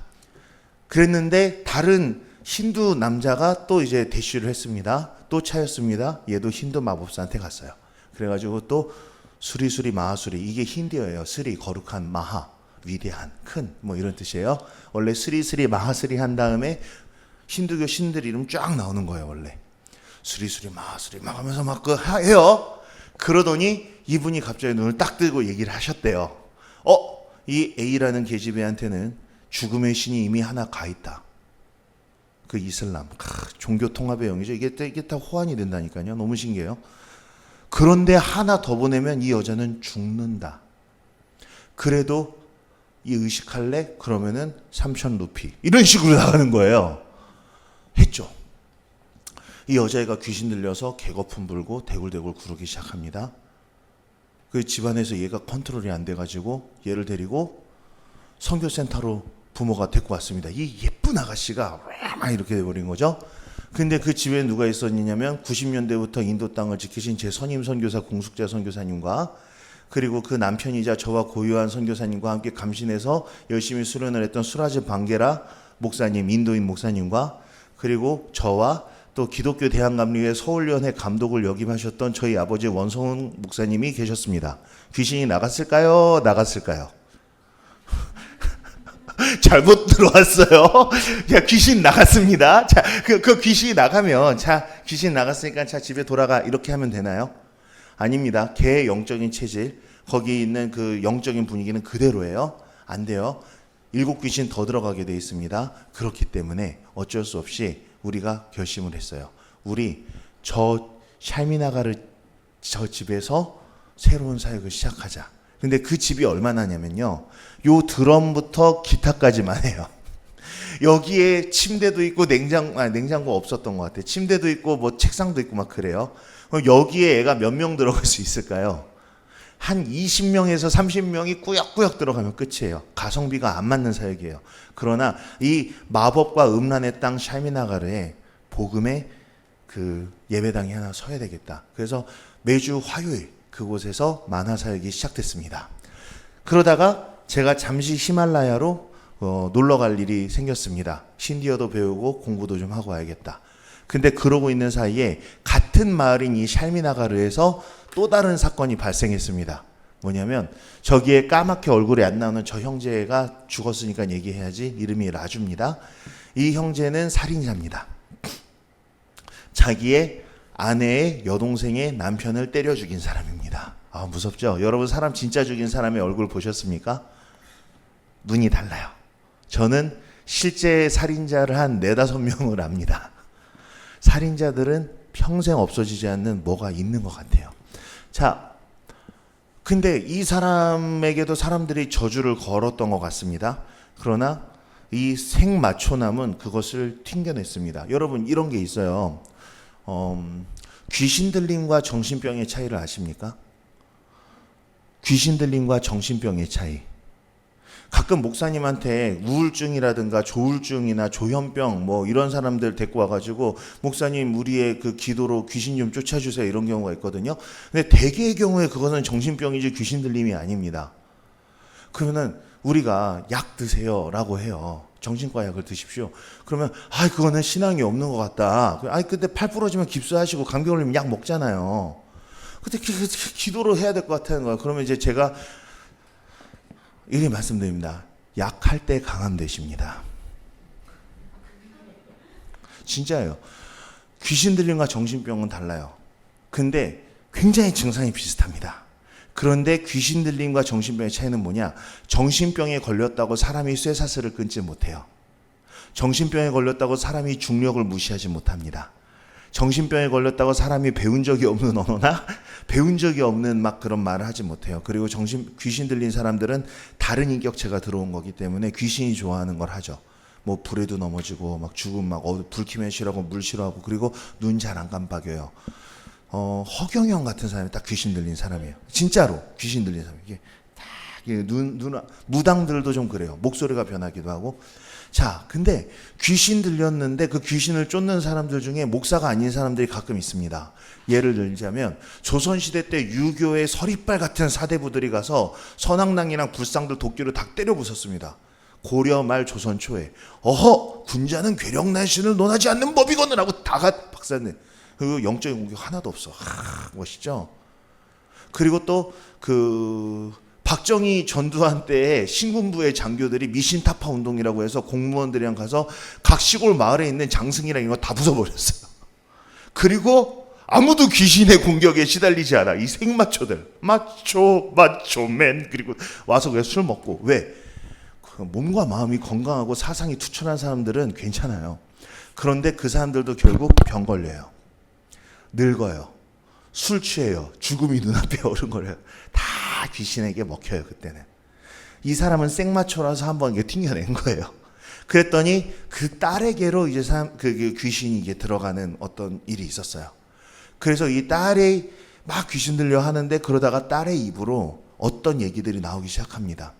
그랬는데 다른 힌두 남자가 또 이제 대쉬를 했습니다. 또 차였습니다. 얘도 힌두 마법사한테 갔어요. 그래가지고 또 수리수리 마하수리, 이게 힌두어예요. 스리 거룩한, 마하 위대한, 큰, 뭐 이런 뜻이에요. 원래 스리스리 마하스리 한 다음에 힌두교 신들 이름 쫙 나오는 거예요. 원래 수리수리 마하수리 막 하면서 막 해요. 그러더니 이분이 갑자기 눈을 딱 뜨고 얘기를 하셨대요. 이 A라는 계집애한테는 죽음의 신이 이미 하나 가 있다. 그 이슬람, 종교 통합의 영이죠. 이게 다 호환이 된다니까요. 너무 신기해요. 그런데 하나 더 보내면 이 여자는 죽는다. 그래도 이 의식할래? 그러면은 3,000 루피. 이런 식으로 나가는 거예요. 했죠. 이 여자애가 귀신 들려서 개거품 불고 대굴대굴 구르기 시작합니다. 그 집안에서 얘가 컨트롤이 안 돼가지고 얘를 데리고 선교센터로 부모가 데리고 왔습니다. 이 예쁜 아가씨가 막 이렇게 돼버린 거죠. 근데 그 집에 누가 있었냐면 90년대부터 인도 땅을 지키신 제 선임 선교사 공숙자 선교사님과 그리고 그 남편이자 저와 고유한 선교사님과 함께 감신해서 열심히 수련을 했던 수라즈 방게라 목사님, 인도인 목사님과 그리고 저와 또 기독교 대한감리회 서울연회 감독을 역임하셨던 저희 아버지 원성훈 목사님이 계셨습니다. 귀신이 나갔을까요? 나갔을까요? 잘못 들어왔어요. 자, 귀신 나갔습니다. 자, 그 귀신이 나가면, 자, 귀신 나갔으니까 자, 집에 돌아가. 이렇게 하면 되나요? 아닙니다. 개의 영적인 체질, 거기 있는 그 영적인 분위기는 그대로예요. 안 돼요. 7 귀신 더 들어가게 돼 있습니다. 그렇기 때문에 어쩔 수 없이 우리가 결심을 했어요. 우리 저 샬미나가르 저 집에서 새로운 사역을 시작하자. 근데 그 집이 얼마나냐면요. 요 드럼부터 기타까지만 해요. 여기에 침대도 있고 냉장고 없었던 것 같아요. 침대도 있고 뭐 책상도 있고 막 그래요. 여기에 애가 몇 명 들어갈 수 있을까요? 한 20명에서 30명이 꾸역꾸역 들어가면 끝이에요. 가성비가 안 맞는 사역이에요. 그러나 이 마법과 음란의 땅 샬미나가르에 복음의 그 예배당이 하나 서야 되겠다. 그래서 매주 화요일 그곳에서 만화 사역이 시작됐습니다. 그러다가 제가 잠시 히말라야로 놀러 갈 일이 생겼습니다. 신디어도 배우고 공부도 좀 하고 와야겠다. 근데 그러고 있는 사이에 같은 마을인 이 샬미나가르에서 또 다른 사건이 발생했습니다. 뭐냐면 저기에 까맣게 얼굴이 안 나오는 저 형제가 죽었으니까 얘기해야지. 이름이 라주입니다. 이 형제는 살인자입니다. 자기의 아내의 여동생의 남편을 때려 죽인 사람입니다. 아, 무섭죠? 여러분 사람 진짜 죽인 사람의 얼굴 보셨습니까? 눈이 달라요. 저는 실제 살인자를 한 4-5명을 압니다. 살인자들은 평생 없어지지 않는 뭐가 있는 것 같아요. 자, 근데 이 사람에게도 사람들이 저주를 걸었던 것 같습니다. 그러나 이 생마초남은 그것을 튕겨냈습니다. 여러분 이런 게 있어요. 귀신 들림과 정신병의 차이를 아십니까? 귀신 들림과 정신병의 차이. 가끔 목사님한테 우울증이라든가 조울증이나 조현병 뭐 이런 사람들 데리고 와가지고 목사님 우리의 그 기도로 귀신 좀 쫓아주세요 이런 경우가 있거든요. 근데 대개의 경우에 그것은 정신병이지 귀신 들림이 아닙니다. 그러면은 우리가 약 드세요라고 해요. 정신과 약을 드십시오. 그러면 그거는 신앙이 없는 것 같다. 근데 팔 부러지면 깁스하시고 감기 걸리면 약 먹잖아요. 근데 기도를 해야 될 것 같다는 거예요. 그러면 이제 제가 이렇게 말씀드립니다. 약할 때 강함 되십니다. 진짜예요. 귀신 들림과 정신병은 달라요. 근데 굉장히 증상이 비슷합니다. 그런데 귀신 들림과 정신병의 차이는 뭐냐? 정신병에 걸렸다고 사람이 쇠사슬을 끊지 못해요. 정신병에 걸렸다고 사람이 중력을 무시하지 못합니다. 정신병에 걸렸다고 사람이 배운 적이 없는 언어나 배운 적이 없는 막 그런 말을 하지 못해요. 그리고 귀신 들린 사람들은 다른 인격체가 들어온 거기 때문에 귀신이 좋아하는 걸 하죠. 뭐 불에도 넘어지고 막 죽음 막 불 켜면 싫어하고 물 싫어하고 그리고 눈 잘 안 깜빡여요. 허경영 같은 사람이 딱 귀신 들린 사람이에요. 진짜로 귀신 들린 사람. 이게 딱 무당들도 좀 그래요. 목소리가 변하기도 하고. 자, 근데 귀신 들렸는데 그 귀신을 쫓는 사람들 중에 목사가 아닌 사람들이 가끔 있습니다. 예를 들자면 조선시대 때 유교의 서리빨 같은 사대부들이 가서 선왕당이랑 불상들 도끼로 다 때려 부쉈습니다. 고려 말 조선 초에 군자는 괴력난신을 논하지 않는 법이거늘 하고 다가 박살내. 그 영적인 공격 하나도 없어. 멋있죠? 그리고 또 박정희 전두환 때에 신군부의 장교들이 미신타파 운동이라고 해서 공무원들이랑 가서 각 시골 마을에 있는 장승이랑 이거 다 부숴버렸어요. 그리고 아무도 귀신의 공격에 시달리지 않아. 이 생마초들. 마초맨. 그리고 와서 그냥 술 먹고. 왜? 몸과 마음이 건강하고 사상이 투철한 사람들은 괜찮아요. 그런데 그 사람들도 결국 병 걸려요. 늙어요. 술 취해요. 죽음이 눈앞에 어른거려요. 다 귀신에게 먹혀요. 그때는. 이 사람은 생마초라서 한번 이게 튕겨낸 거예요. 그랬더니 그 딸에게로 이제 그 귀신이 이게 들어가는 어떤 일이 있었어요. 그래서 이 딸이 막 귀신 들려 하는데 그러다가 딸의 입으로 어떤 얘기들이 나오기 시작합니다.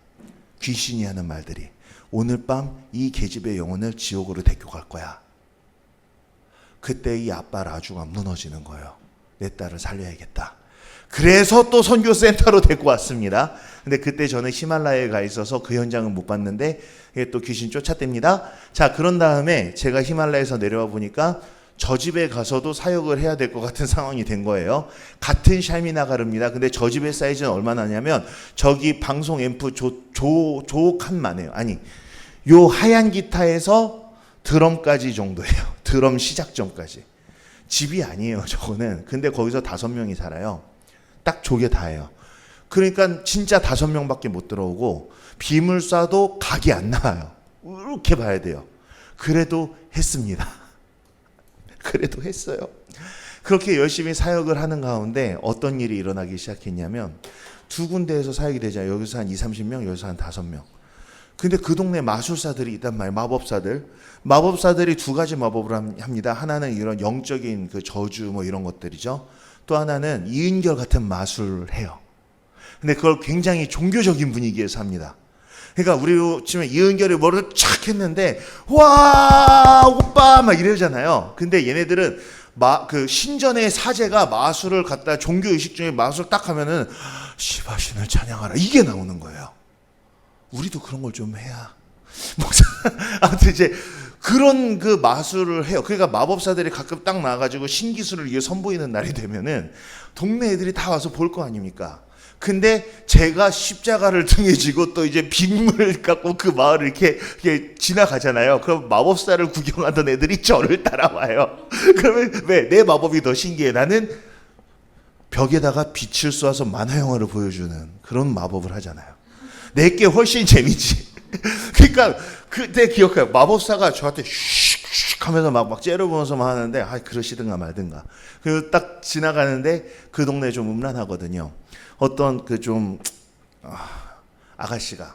귀신이 하는 말들이. 오늘 밤 이 계집의 영혼을 지옥으로 데리고 갈 거야. 그때 이 아빠 라주가 무너지는 거예요. 내 딸을 살려야겠다. 그래서 또 선교센터로 데리고 왔습니다. 근데 그때 저는 히말라야에 가 있어서 그 현장은 못 봤는데 이게 또 귀신 쫓아댑니다. 자, 그런 다음에 제가 히말라야에서 내려와 보니까 저 집에 가서도 사역을 해야 될 것 같은 상황이 된 거예요. 같은 샬미나가르입니다. 근데 저 집의 사이즈는 얼마나 냐면 저기 방송 앰프 조 칸만 해요. 아니, 요 하얀 기타에서 드럼까지 정도예요. 드럼 시작점까지. 집이 아니에요, 저거는. 근데 거기서 5명이 살아요. 딱 저게 다예요. 그러니까 진짜 5명밖에 못 들어오고 빔을 쏴도 각이 안 나와요. 이렇게 봐야 돼요. 그래도 했습니다. 그래도 했어요. 그렇게 열심히 사역을 하는 가운데 어떤 일이 일어나기 시작했냐면 두 군데에서 사역이 되잖아요. 여기서 한 20-30명, 여기서 한 5명. 근데 그 동네 마술사들이 있단 말이에요. 마법사들이 2가지 마법을 합니다. 하나는 이런 영적인 그 저주 뭐 이런 것들이죠. 또 하나는 이은결 같은 마술을 해요. 근데 그걸 굉장히 종교적인 분위기에서 합니다. 그러니까 우리 지금 이은결이 머리를 착 했는데 와 오빠 막 이러잖아요. 근데 얘네들은 그 신전의 사제가 마술을 갖다 종교 의식 중에 마술 딱 하면은 시바신을 찬양하라 이게 나오는 거예요. 우리도 그런 걸 좀 해야. 아무튼 이제 그런 그 마술을 해요. 그러니까 마법사들이 가끔 딱 나와가지고 신기술을 이게 선보이는 날이 되면은 동네 애들이 다 와서 볼 거 아닙니까? 근데 제가 십자가를 등에 지고 또 이제 빗물을 갖고 그 마을을 이렇게 지나가잖아요. 그럼 마법사를 구경하던 애들이 저를 따라와요. 그러면 왜? 내 마법이 더 신기해. 나는 벽에다가 빛을 쏘아서 만화 영화를 보여주는 그런 마법을 하잖아요. 내게 훨씬 재미지. 그러니까 그때 기억해요. 마법사가 저한테 슉슉 하면서 막 째려보면서만 하는데 그러시든가 말든가. 그리고 딱 지나가는데 그 동네 좀 음란하거든요. 어떤 그 좀 아가씨가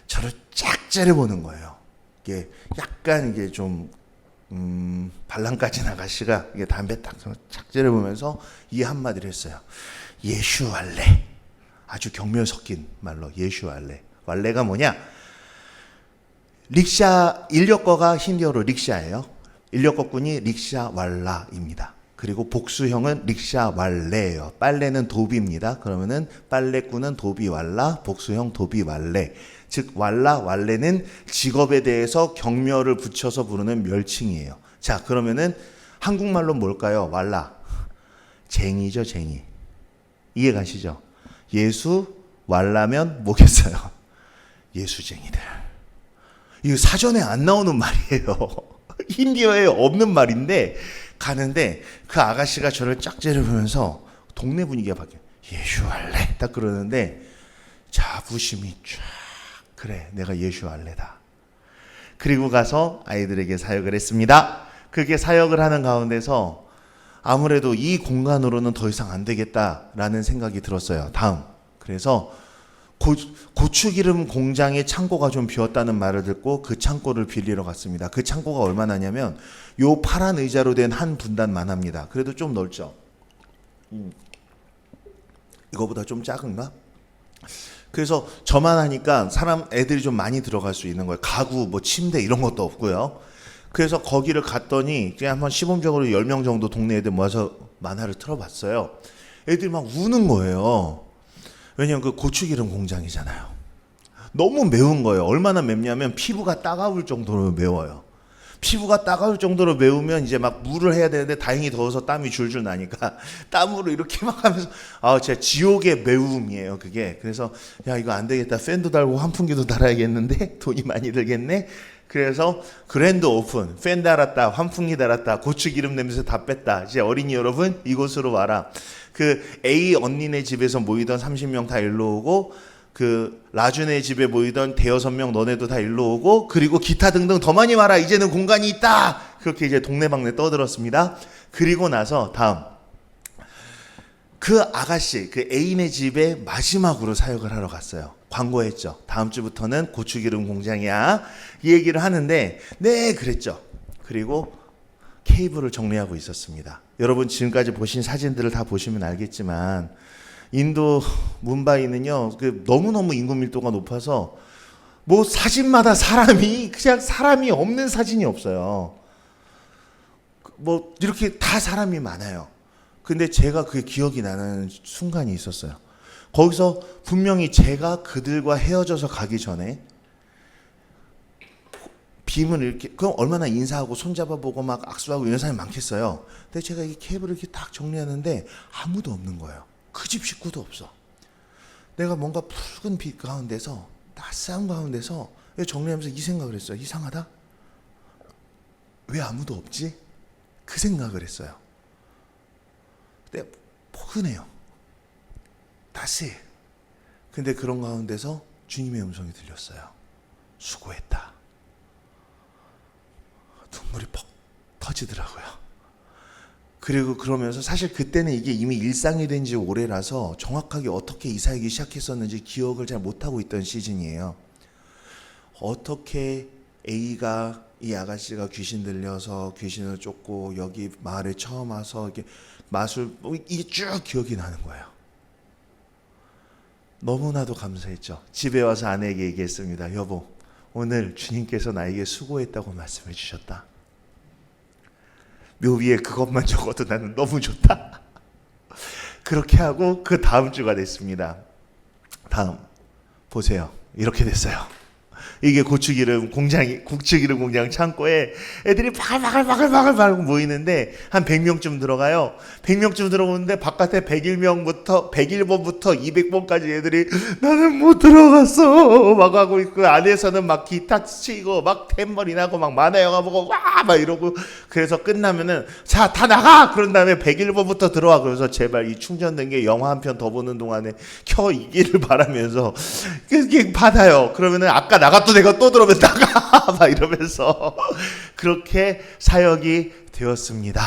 저를 쫙 째려보는 거예요. 이게 약간 이게 좀 발랑 까진 아가씨가 이게 담배 딱 째려보면서 이 한마디를 했어요. 예슈 왈레. 아주 경멸 섞인 말로 예슈 왈레. 왈레가 뭐냐? 릭샤 인력거가 힌디어로 릭샤예요. 인력거꾼이 릭샤 왈라입니다. 그리고 복수형은 릭샤 왈레예요. 빨래는 도비입니다. 그러면은 빨래꾼은 도비 왈라, 복수형 도비 왈레. 즉 왈라 왈레는 직업에 대해서 경멸을 붙여서 부르는 멸칭이에요. 자, 그러면은 한국말로 뭘까요? 왈라. 쟁이죠, 쟁이. 이해 가시죠? 예수 왈라면 뭐겠어요? 예수쟁이들. 이거 사전에 안 나오는 말이에요. 힌디어에 없는 말인데 가는데 그 아가씨가 저를 쫙 째려보면서 동네 분위기가 바뀌어요. 예수 할래? 딱 그러는데 자부심이 쫙 그래 내가 예수 할래다. 그리고 가서 아이들에게 사역을 했습니다. 그게 사역을 하는 가운데서 아무래도 이 공간으로는 더 이상 안 되겠다라는 생각이 들었어요. 다음. 그래서 고추기름 공장의 창고가 좀 비었다는 말을 듣고 그 창고를 빌리러 갔습니다. 그 창고가 얼마나냐면 요 파란 의자로 된 한 분단만 합니다. 그래도 좀 넓죠. 이거보다 좀 작은가? 그래서 저만 하니까 애들이 좀 많이 들어갈 수 있는 거예요. 가구, 뭐 침대 이런 것도 없고요. 그래서 거기를 갔더니 그냥 한번 시범적으로 10명 정도 동네 애들 모아서 만화를 틀어봤어요. 애들이 막 우는 거예요. 왜냐면 그 고추기름 공장이잖아요. 너무 매운 거예요. 얼마나 맵냐면 피부가 따가울 정도로 매워요. 피부가 따가울 정도로 매우면 이제 막 물을 해야 되는데 다행히 더워서 땀이 줄줄 나니까 땀으로 이렇게 막 하면서 진짜 지옥의 매움이에요 그게. 그래서 야 이거 안 되겠다. 팬도 달고 환풍기도 달아야겠는데 돈이 많이 들겠네. 그래서 그랜드 오픈, 팬 달았다, 환풍기 달았다, 고추기름 냄새 다 뺐다. 이제 어린이 여러분 이곳으로 와라. 그 A 언니네 집에서 모이던 30명 다 일로 오고 그 라주네 집에 모이던 대여섯 명 너네도 다 일로 오고 그리고 기타 등등 더 많이 와라. 이제는 공간이 있다. 그렇게 이제 동네방네 떠들었습니다. 그리고 나서 다음 그 아가씨 그 A네 집에 마지막으로 사역을 하러 갔어요. 광고했죠. 다음 주부터는 고추기름 공장이야. 이 얘기를 하는데 네 그랬죠. 그리고 케이블을 정리하고 있었습니다. 여러분 지금까지 보신 사진들을 다 보시면 알겠지만 인도 뭄바이는요 너무너무 인구 밀도가 높아서 뭐 사진마다 사람이 없는 사진이 없어요. 뭐 이렇게 다 사람이 많아요. 근데 제가 그게 기억이 나는 순간이 있었어요. 거기서 분명히 제가 그들과 헤어져서 가기 전에 빔을 이렇게 그럼 얼마나 인사하고 손잡아보고 막 악수하고 이런 사람이 많겠어요. 근데 제가 이 케이블을 이렇게 딱 정리하는데 아무도 없는 거예요. 그 집 식구도 없어. 내가 뭔가 붉은 빛 가운데서 따스한 가운데서 정리하면서 이 생각을 했어요. 이상하다. 왜 아무도 없지? 그 생각을 했어요. 근데 포근해요. 따스해. 근데 그런 가운데서 주님의 음성이 들렸어요. 수고했다. 눈물이 퍽 터지더라고요. 그리고 그러면서 사실 그때는 이게 이미 일상이 된 지 오래라서 정확하게 어떻게 이사하기 시작했었는지 기억을 잘 못하고 있던 시즌이에요. 어떻게 A가 이 아가씨가 귀신 들려서 귀신을 쫓고 여기 마을에 처음 와서 이렇게 마술 이게 쭉 기억이 나는 거예요. 너무나도 감사했죠. 집에 와서 아내에게 얘기했습니다. 여보, 오늘 주님께서 나에게 수고했다고 말씀해 주셨다. 묘비에 그것만 적어도 나는 너무 좋다. 그렇게 하고 그 다음 주가 됐습니다. 다음 보세요. 이렇게 됐어요. 이게 고추기름 공장 창고에 애들이 바글바글 모이는데 한 100명쯤 들어가요. 100명쯤 들어오는데 바깥에 101번부터 200번까지 애들이 나는 못 들어갔어 막 하고 있고, 안에서는 막 기타 치고 막 탬버린 하고 막 만화 영화 보고 와 막 이러고, 그래서 끝나면은 자 다 나가 그런 다음에 101번부터 들어와. 그래서 제발 이 충전된 게 영화 한 편 더 보는 동안에 켜이기를 바라면서 이게 받아요. 그러면은 아까 나갔던 내가 또 들어오면 나가 막 이러면서 그렇게 사역이 되었습니다.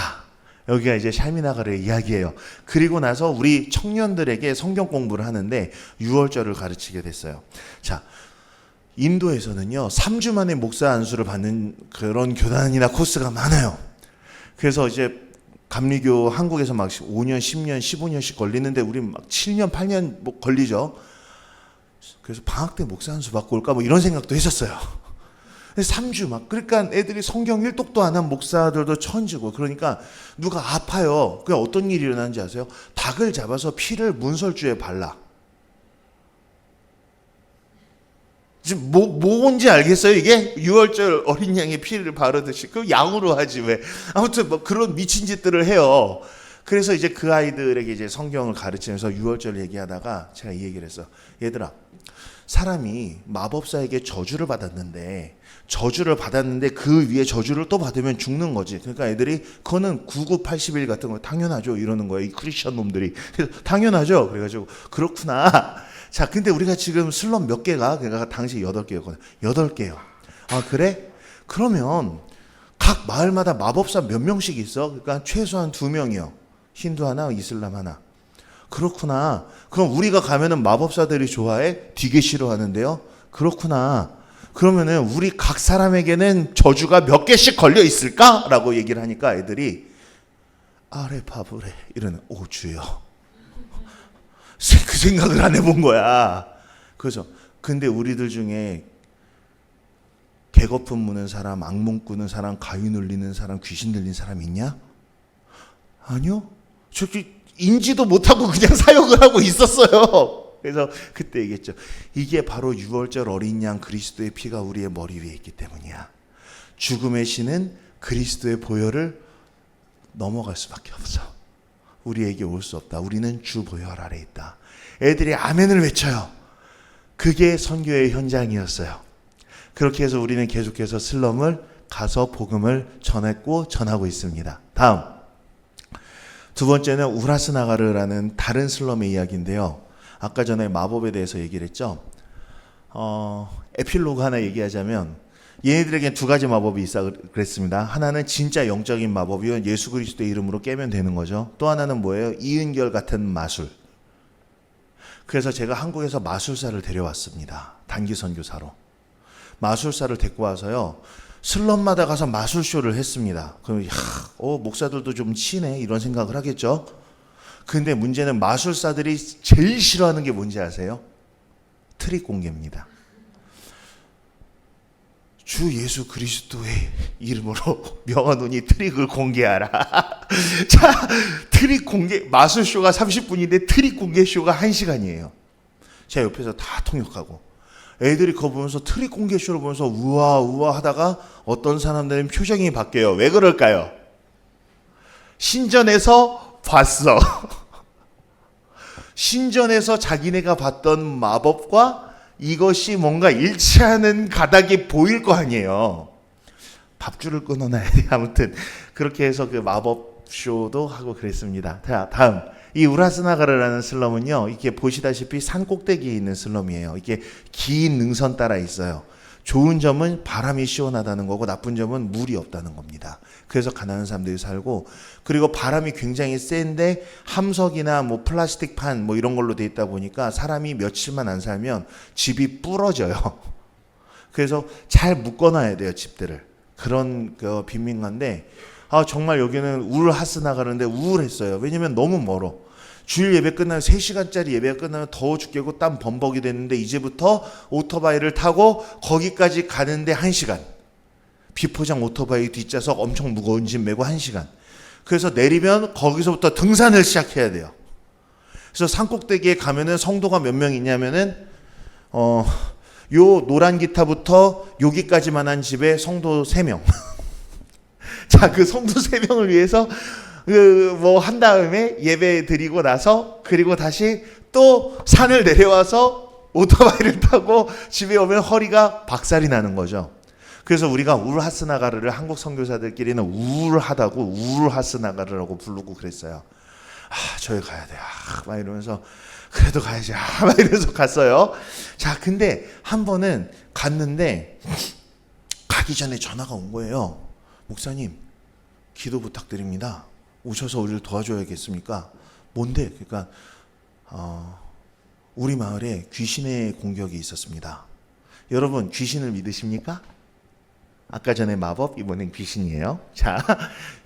여기가 이제 샬미나가르의 이야기예요. 그리고 나서 우리 청년들에게 성경 공부를 하는데 6월절을 가르치게 됐어요. 자, 인도에서는요 3주 만에 목사 안수를 받는 그런 교단이나 코스가 많아요. 그래서 이제 감리교 한국에서 막 5년, 10년, 15년씩 걸리는데 우리 막 7년, 8년 뭐 걸리죠. 그래서 방학 때 목사 안수 받고 올까 뭐 이런 생각도 했었어요. 3주 막, 그러니까 애들이 성경 1독도 안 한 목사들도 천지고, 그러니까 누가 아파요. 그냥 어떤 일이 일어나는지 아세요? 닭을 잡아서 피를 문설주에 발라. 지금 뭔지 알겠어요? 이게 6월절 어린 양의 피를 바르듯이 그 양으로 하지 왜? 아무튼 뭐 그런 미친 짓들을 해요. 그래서 이제 그 아이들에게 이제 성경을 가르치면서 6월절 얘기하다가 제가 이 얘기를 했어. 얘들아, 사람이 마법사에게 저주를 받았는데 그 위에 저주를 또 받으면 죽는 거지. 그러니까 애들이 그거는 9980일 같은 거 당연하죠 이러는 거예요. 이 크리스천 놈들이. 당연하죠. 그래가지고 그렇구나. 자, 근데 우리가 지금 슬럼 몇 개가? 그러니까 당시 8개였거든. 8개요. 아, 그래? 그러면 각 마을마다 마법사 몇 명씩 있어? 그러니까 최소한 2명이요. 힌두 하나, 이슬람 하나. 그렇구나. 그럼 우리가 가면은 마법사들이 좋아해? 되게 싫어하는데요. 그렇구나. 그러면은 우리 각 사람에게는 저주가 몇 개씩 걸려 있을까? 라고 얘기를 하니까 애들이 아레파브레 이러는, 오 주여. 그 생각을 안 해본 거야. 그래서 근데 우리들 중에 개거품 무는 사람, 악몽 꾸는 사람, 가위 눌리는 사람, 귀신 들린 사람 있냐? 아니요. 저기 인지도 못하고 그냥 사역을 하고 있었어요. 그래서 그때 얘기했죠. 이게 바로 6월절 어린 양 그리스도의 피가 우리의 머리 위에 있기 때문이야. 죽음의 신은 그리스도의 보혈을 넘어갈 수밖에 없어. 우리에게 올 수 없다. 우리는 주 보혈 아래 있다. 애들이 아멘을 외쳐요. 그게 선교의 현장이었어요. 그렇게 해서 우리는 계속해서 슬럼을 가서 복음을 전했고 전하고 있습니다. 다음, 두 번째는 우라스나가르라는 다른 슬럼의 이야기인데요. 아까 전에 마법에 대해서 얘기를 했죠. 에필로그 하나 얘기하자면 얘네들에게 두 가지 마법이 있어 그랬습니다. 하나는 진짜 영적인 마법이요. 예수 그리스도의 이름으로 깨면 되는 거죠. 또 하나는 뭐예요? 이은결 같은 마술. 그래서 제가 한국에서 마술사를 데려왔습니다. 단기 선교사로. 마술사를 데리고 와서요. 슬럼마다 가서 마술쇼를 했습니다. 그럼 목사들도 좀 치네 이런 생각을 하겠죠. 근데 문제는 마술사들이 제일 싫어하는 게 뭔지 아세요? 트릭 공개입니다. 주 예수 그리스도의 이름으로 명하노니 트릭을 공개하라. 자, 트릭 공개, 마술쇼가 30분인데 트릭 공개쇼가 1시간이에요. 제가 옆에서 다 통역하고 애들이 그거 보면서 트릭 공개쇼를 보면서 우와 하다가 어떤 사람들은 표정이 바뀌어요. 왜 그럴까요? 신전에서 봤어. 신전에서 자기네가 봤던 마법과 이것이 뭔가 일치하는 가닥이 보일 거 아니에요. 밥줄을 끊어놔야 돼. 아무튼 그렇게 해서 그 마법 쇼도 하고 그랬습니다. 자, 다음, 이 우라스나가르라는 슬럼은요, 이게 보시다시피 산 꼭대기에 있는 슬럼이에요. 이게 긴 능선 따라 있어요. 좋은 점은 바람이 시원하다는 거고 나쁜 점은 물이 없다는 겁니다. 그래서 가난한 사람들이 살고, 그리고 바람이 굉장히 센데 함석이나 뭐 플라스틱 판 뭐 이런 걸로 돼 있다 보니까 사람이 며칠만 안 살면 집이 부러져요. 그래서 잘 묶어놔야 돼요, 집들을. 그런 그 빈민가인데 정말 여기는 우울하스 나가는데 우울했어요. 왜냐면 너무 멀어. 주일 예배 끝나면 3시간짜리 예배가 끝나면 더워 죽겠고 땀 범벅이 됐는데 이제부터 오토바이를 타고 거기까지 가는데 1시간. 비포장 오토바이 뒷좌석 엄청 무거운 짐 메고 1시간. 그래서 내리면 거기서부터 등산을 시작해야 돼요. 그래서 산꼭대기에 가면은 성도가 몇 명 있냐면은 요 노란 기타부터 여기까지만 한 집에 성도 3명. 자, 그 성도 3명을 위해서 한 다음에 예배 드리고 나서 그리고 다시 또 산을 내려와서 오토바이를 타고 집에 오면 허리가 박살이 나는 거죠. 그래서 우리가 우르하스나가르를 한국 선교사들끼리는 우울하다고 우르하스나가르라고 부르고 그랬어요. 저기 가야 돼. 막 이러면서 그래도 가야지. 막 이러면서 갔어요. 자, 근데 한 번은 갔는데 가기 전에 전화가 온 거예요. 목사님, 기도 부탁드립니다. 오셔서 우리를 도와줘야겠습니까? 뭔데? 그러니까 우리 마을에 귀신의 공격이 있었습니다. 여러분, 귀신을 믿으십니까? 아까 전에 마법, 이번엔 귀신이에요. 자,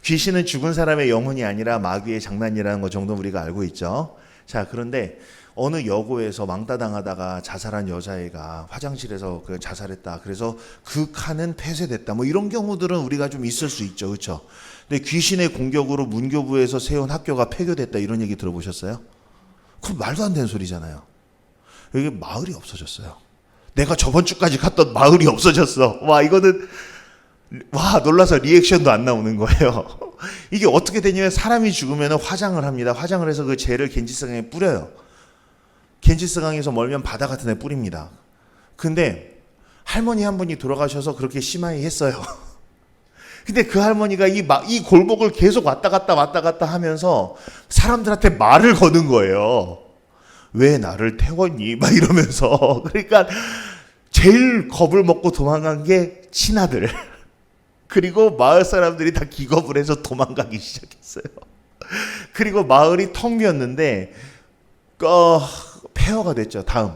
귀신은 죽은 사람의 영혼이 아니라 마귀의 장난이라는 것 정도 우리가 알고 있죠. 자, 그런데 어느 여고에서 왕따당하다가 자살한 여자애가 화장실에서 자살했다. 그래서 그 칸은 폐쇄됐다. 뭐 이런 경우들은 우리가 좀 있을 수 있죠. 그렇죠? 근데 귀신의 공격으로 문교부에서 세운 학교가 폐교됐다. 이런 얘기 들어보셨어요? 그건 말도 안 되는 소리잖아요. 여기 마을이 없어졌어요. 내가 저번 주까지 갔던 마을이 없어졌어. 이거는 놀라서 리액션도 안 나오는 거예요. 이게 어떻게 되냐면 사람이 죽으면 화장을 합니다. 화장을 해서 그 죄를 겐지스강에 뿌려요. 겐지스강에서 멀면 바다 같은 데 뿌립니다. 근데 할머니 한 분이 돌아가셔서 그렇게 심하게 했어요. 근데 그 할머니가 이 골목을 계속 왔다 갔다 하면서 사람들한테 말을 거는 거예요. 왜 나를 태웠니? 막 이러면서. 그러니까 제일 겁을 먹고 도망간 게 친아들. 그리고 마을 사람들이 다 기겁을 해서 도망가기 시작했어요. 그리고 마을이 텅 비었는데 폐허가 됐죠. 다음.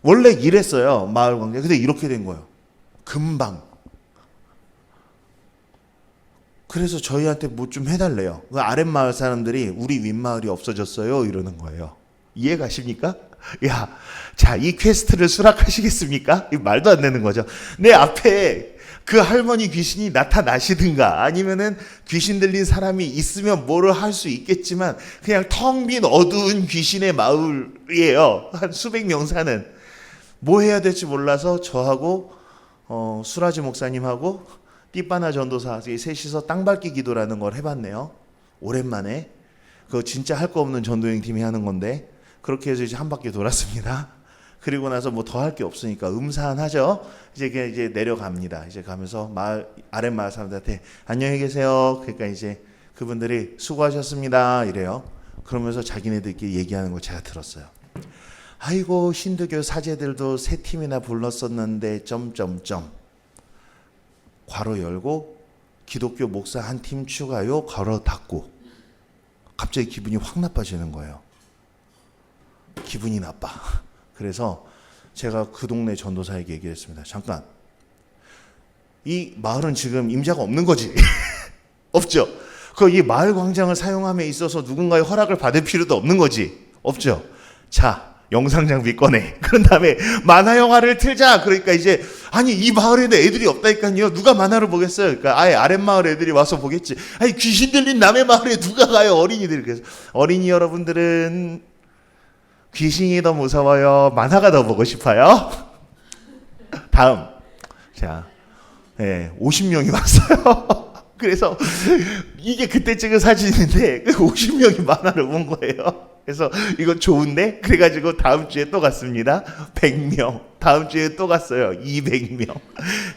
원래 이랬어요. 마을 관계. 근데 이렇게 된 거예요. 금방. 그래서 저희한테 뭐 좀 해달래요. 그 아랫마을 사람들이 우리 윗마을이 없어졌어요. 이러는 거예요. 이해 가십니까? 자, 이 퀘스트를 수락하시겠습니까? 이 말도 안 되는 거죠. 내 앞에 그 할머니 귀신이 나타나시든가 아니면은 귀신 들린 사람이 있으면 뭐를 할 수 있겠지만 그냥 텅 빈 어두운 귀신의 마을이에요. 한 수백 명 사는. 뭐 해야 될지 몰라서 저하고 수라지 목사님하고 띠빠나 전도사 셋이서 땅밟기 기도라는 걸 해봤네요. 오랜만에. 그거 진짜 할 거 없는 전도행 팀이 하는 건데 그렇게 해서 이제 한 바퀴 돌았습니다. 그리고 나서 뭐 더 할 게 없으니까 음산하죠. 이제 내려갑니다. 이제 가면서 아랫마을 사람들한테 안녕히 계세요. 그러니까 이제 그분들이 수고하셨습니다. 이래요. 그러면서 자기네들끼리 얘기하는 걸 제가 들었어요. 아이고, 힌두교 사제들도 3팀이나 불렀었는데 점점점. 괄호 열고 기독교 목사 한 팀 추가요. 괄호 닫고. 갑자기 기분이 확 나빠지는 거예요. 기분이 나빠. 그래서 제가 그 동네 전도사에게 얘기했습니다. 잠깐, 이 마을은 지금 임자가 없는 거지? 없죠? 이 마을 광장을 사용함에 있어서 누군가의 허락을 받을 필요도 없는 거지? 없죠? 자, 영상 장비 꺼내. 그런 다음에 만화 영화를 틀자. 그러니까 이제 이 마을에는 애들이 없다니까요. 누가 만화를 보겠어요? 그러니까 아예 아랫마을 애들이 와서 보겠지. 귀신 들린 남의 마을에 누가 가요? 어린이들. 그래서 어린이 여러분들은 귀신이 더 무서워요? 만화가 더 보고 싶어요? 다음. 자, 50명이 왔어요. 그래서 이게 그때 찍은 사진인데 50명이 만화를 본 거예요. 그래서 이거 좋은데? 그래가지고 다음 주에 또 갔습니다. 100명. 다음 주에 또 갔어요. 200명.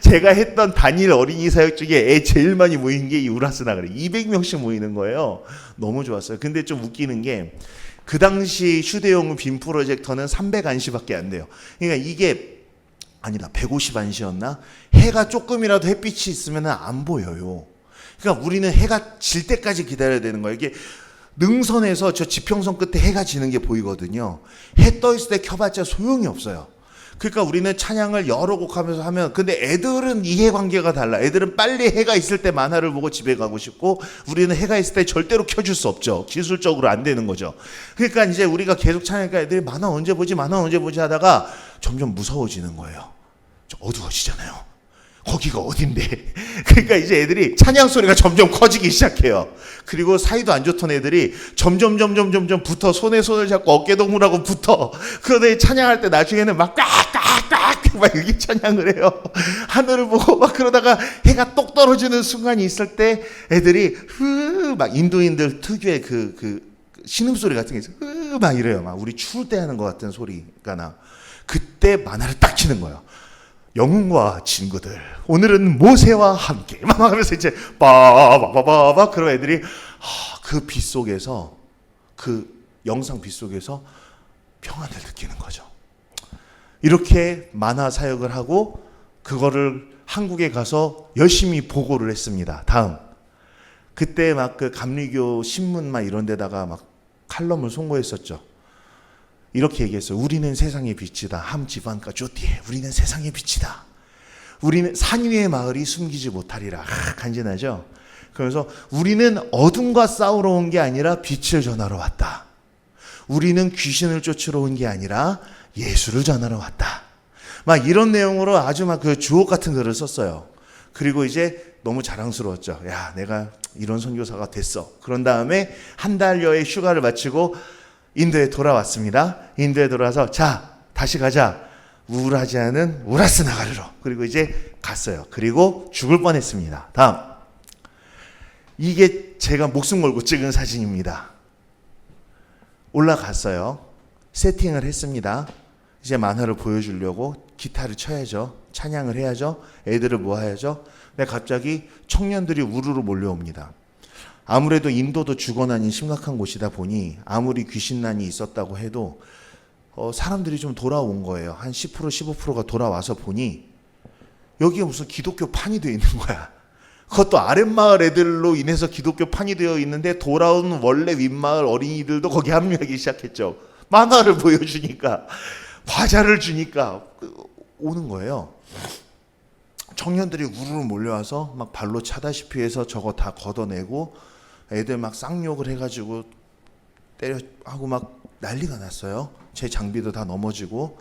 제가 했던 단일 어린이 사역 중에 애 제일 많이 모인 게 이 우라스나가래. 200명씩 모이는 거예요. 너무 좋았어요. 근데 좀 웃기는 게 그 당시 휴대용 빔 프로젝터는 300안시밖에 안 돼요. 그러니까 이게 아니다, 150안시였나? 해가 조금이라도 햇빛이 있으면 안 보여요. 그러니까 우리는 해가 질 때까지 기다려야 되는 거예요. 이게 능선에서 저 지평선 끝에 해가 지는 게 보이거든요. 해 떠 있을 때 켜봤자 소용이 없어요. 그러니까 우리는 찬양을 여러 곡 하면서 하면, 근데 애들은 이해관계가 달라. 애들은 빨리 해가 있을 때 만화를 보고 집에 가고 싶고, 우리는 해가 있을 때 절대로 켜줄 수 없죠. 기술적으로 안 되는 거죠. 그러니까 이제 우리가 계속 찬양하니까 애들이 만화 언제 보지 하다가 점점 무서워지는 거예요. 어두워지잖아요. 거기가 어딘데? 그러니까 이제 애들이 찬양 소리가 점점 커지기 시작해요. 그리고 사이도 안 좋던 애들이 점점 붙어, 손에 손을 잡고 어깨동무라고 붙어. 그러다 찬양할 때 나중에는 막 꽉꽉꽉 막 이렇게 찬양을 해요. 하늘을 보고 막 그러다가 해가 똑 떨어지는 순간이 있을 때 애들이 막 인도인들 특유의 그 신음소리 같은 게 있어요. 막 이래요. 막 우리 추울 때 하는 것 같은 소리가 나. 그때 만화를 딱 치는 거예요. 영웅과 친구들, 오늘은 모세와 함께 막 하면서 이제 빠바바바바, 그런 애들이 그 빛 속에서, 그 영상 빛 속에서 평안을 느끼는 거죠. 이렇게 만화 사역을 하고 그거를 한국에 가서 열심히 보고를 했습니다. 다음, 그때 막 그 감리교 신문 막 이런 데다가 막 칼럼을 송고했었죠. 이렇게 얘기했어요. 우리는 세상의 빛이다. 함 지반가 쪼띠에. 우리는 세상의 빛이다. 우리는 산 위의 마을이 숨기지 못하리라. 간지나죠? 그래서 우리는 어둠과 싸우러 온 게 아니라 빛을 전하러 왔다. 우리는 귀신을 쫓으러 온 게 아니라 예수를 전하러 왔다. 막 이런 내용으로 아주 막 그 주옥 같은 글을 썼어요. 그리고 이제 너무 자랑스러웠죠. 야, 내가 이런 선교사가 됐어. 그런 다음에 한 달여의 휴가를 마치고 인도에 돌아왔습니다. 인도에 돌아와서 자, 다시 가자. 우울하지 않은 우라스나가르로. 그리고 이제 갔어요. 그리고 죽을 뻔했습니다. 다음, 이게 제가 목숨 걸고 찍은 사진입니다. 올라갔어요. 세팅을 했습니다. 이제 만화를 보여주려고 기타를 쳐야죠. 찬양을 해야죠. 애들을 모아야죠. 근데 갑자기 청년들이 우르르 몰려옵니다. 아무래도 인도도 주거난이 심각한 곳이다 보니 아무리 귀신난이 있었다고 해도 사람들이 좀 돌아온 거예요. 한 10% 15%가 돌아와서 보니 여기에 무슨 기독교 판이 되어 있는 거야. 그것도 아랫마을 애들로 인해서 기독교 판이 되어 있는데 돌아온 원래 윗마을 어린이들도 거기 합류하기 시작했죠. 만화를 보여주니까, 과자를 주니까 오는 거예요. 청년들이 우르르 몰려와서 막 발로 차다시피 해서 저거 다 걷어내고 애들 막 쌍욕을 해가지고 때려 하고 막 난리가 났어요. 제 장비도 다 넘어지고.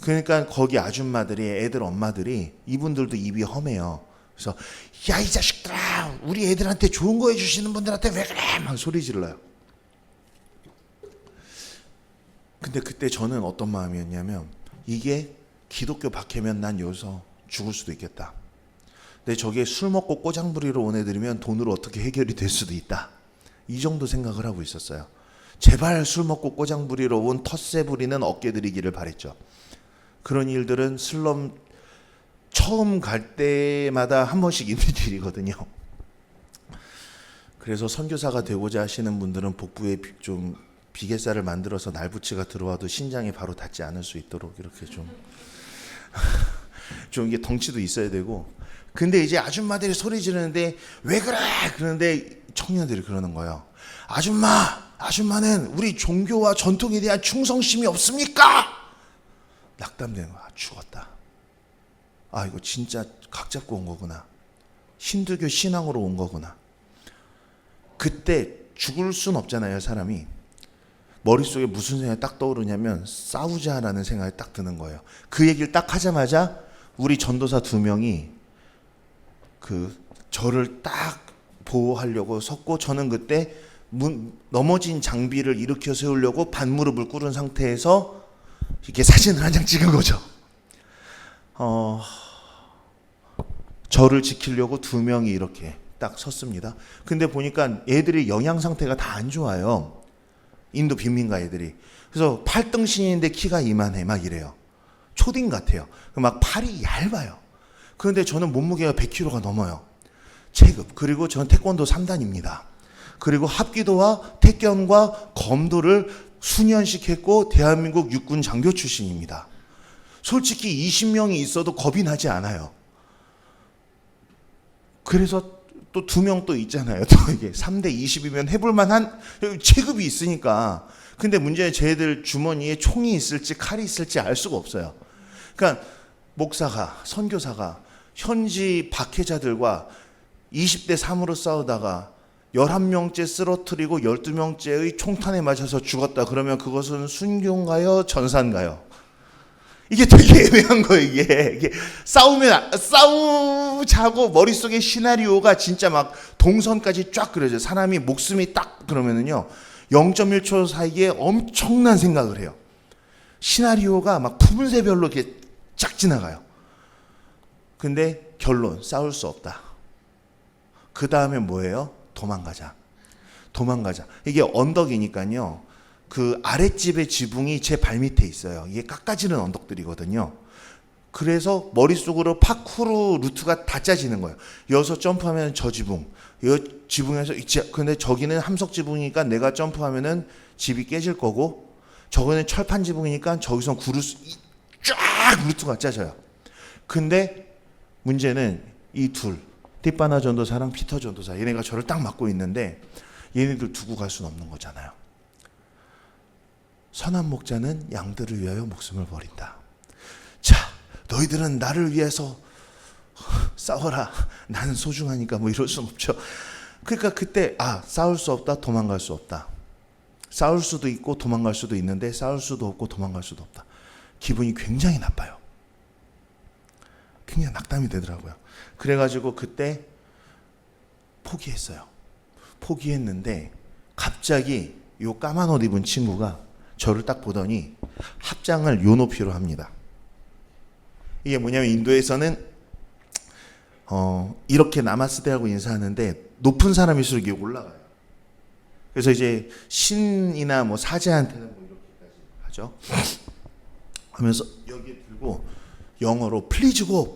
그러니까 거기 아줌마들이, 애들 엄마들이, 이분들도 입이 험해요. 그래서 야, 이 자식들아, 우리 애들한테 좋은 거 해주시는 분들한테 왜 그래? 막 소리 질러요. 근데 그때 저는 어떤 마음이었냐면, 이게 기독교 박해면 난 여기서 죽을 수도 있겠다. 근데 저게 술 먹고 꼬장 부리러 온 애들이면 돈으로 어떻게 해결이 될 수도 있다. 이 정도 생각을 하고 있었어요. 제발 술 먹고 꼬장 부리러 온 텃세 부리는 어깨 들이기를 바랬죠. 그런 일들은 슬럼 처음 갈 때마다 한 번씩 있는 일이거든요. 그래서 선교사가 되고자 하시는 분들은 복부에 좀 비계살을 만들어서 날붙이가 들어와도 신장에 바로 닿지 않을 수 있도록 이렇게 좀 이게 덩치도 있어야 되고. 근데 이제 아줌마들이 소리 지르는데 왜 그래? 그러는데 청년들이 그러는 거예요. 아줌마는 우리 종교와 전통에 대한 충성심이 없습니까? 낙담되는 거야. 죽었다. 아, 이거 진짜 각 잡고 온 거구나. 힌두교 신앙으로 온 거구나. 그때 죽을 순 없잖아요, 사람이. 머릿속에 무슨 생각이 딱 떠오르냐면 싸우자라는 생각이 딱 드는 거예요. 그 얘기를 딱 하자마자 우리 전도사 2명이 저를 딱 보호하려고 섰고, 저는 그때 넘어진 장비를 일으켜 세우려고 반무릎을 꿇은 상태에서 이렇게 사진을 한 장 찍은 거죠. 저를 지키려고 2명이 이렇게 딱 섰습니다. 근데 보니까 애들이 영양 상태가 다 안 좋아요. 인도 빈민가 애들이. 그래서 팔등신인데 키가 이만해 막 이래요. 초딩 같아요. 막 팔이 얇아요. 그런데 저는 몸무게가 100kg가 넘어요. 체급. 그리고 저는 태권도 3단입니다. 그리고 합기도와 태권과 검도를 수년씩 했고 대한민국 육군 장교 출신입니다. 솔직히 20명이 있어도 겁이 나지 않아요. 그래서 또 2명 또 있잖아요. 또 이게 3대 20이면 해볼 만한 체급이 있으니까. 근데 문제는 쟤들 주머니에 총이 있을지 칼이 있을지 알 수가 없어요. 그러니까 목사가, 선교사가 현지 박해자들과 20대 3으로 싸우다가 11명째 쓰러뜨리고 12명째의 총탄에 맞아서 죽었다. 그러면 그것은 순교인가요? 전사인가요? 이게 되게 애매한 거예요. 이게 싸우자고 머릿속에 시나리오가 진짜 막 동선까지 쫙 그려져요. 사람이 목숨이 딱 그러면은요 0.1초 사이에 엄청난 생각을 해요. 시나리오가 막 푸문새별로 이렇게 쫙 지나가요. 근데 결론, 싸울 수 없다. 그 다음에 뭐예요? 도망가자. 이게 언덕이니까요. 그 아랫집의 지붕이 제 발밑에 있어요. 이게 깎아지는 언덕들이거든요. 그래서 머릿속으로 파쿠르 루트가 다 짜지는 거예요. 여기서 점프하면 저 지붕, 이 지붕에서 근데 저기는 함석 지붕이니까 내가 점프하면은 집이 깨질 거고, 저거는 철판 지붕이니까 저기서 쫙 루트가 짜져요. 근데 문제는 이 둘, 띠바나 전도사랑 피터 전도사, 얘네가 저를 딱 맡고 있는데 얘네들 두고 갈 수는 없는 거잖아요. 선한 목자는 양들을 위하여 목숨을 버린다. 자, 너희들은 나를 위해서 싸워라. 나는 소중하니까 뭐 이럴 수는 없죠. 그러니까 그때 싸울 수 없다, 도망갈 수 없다. 싸울 수도 있고 도망갈 수도 있는데 싸울 수도 없고 도망갈 수도 없다. 기분이 굉장히 나빠요. 굉장히 낙담이 되더라고요. 그래가지고 그때 포기했어요. 포기했는데 갑자기 요 까만 옷 입은 친구가 저를 딱 보더니 합장을 요 높이로 합니다. 이게 뭐냐면 인도에서는 이렇게 나마스테하고 인사하는데 높은 사람일수록 이게 올라가요. 그래서 이제 신이나 뭐 사제한테는 뭐 이렇게까지 하죠. 하면서 여기에 들고 영어로 플리즈고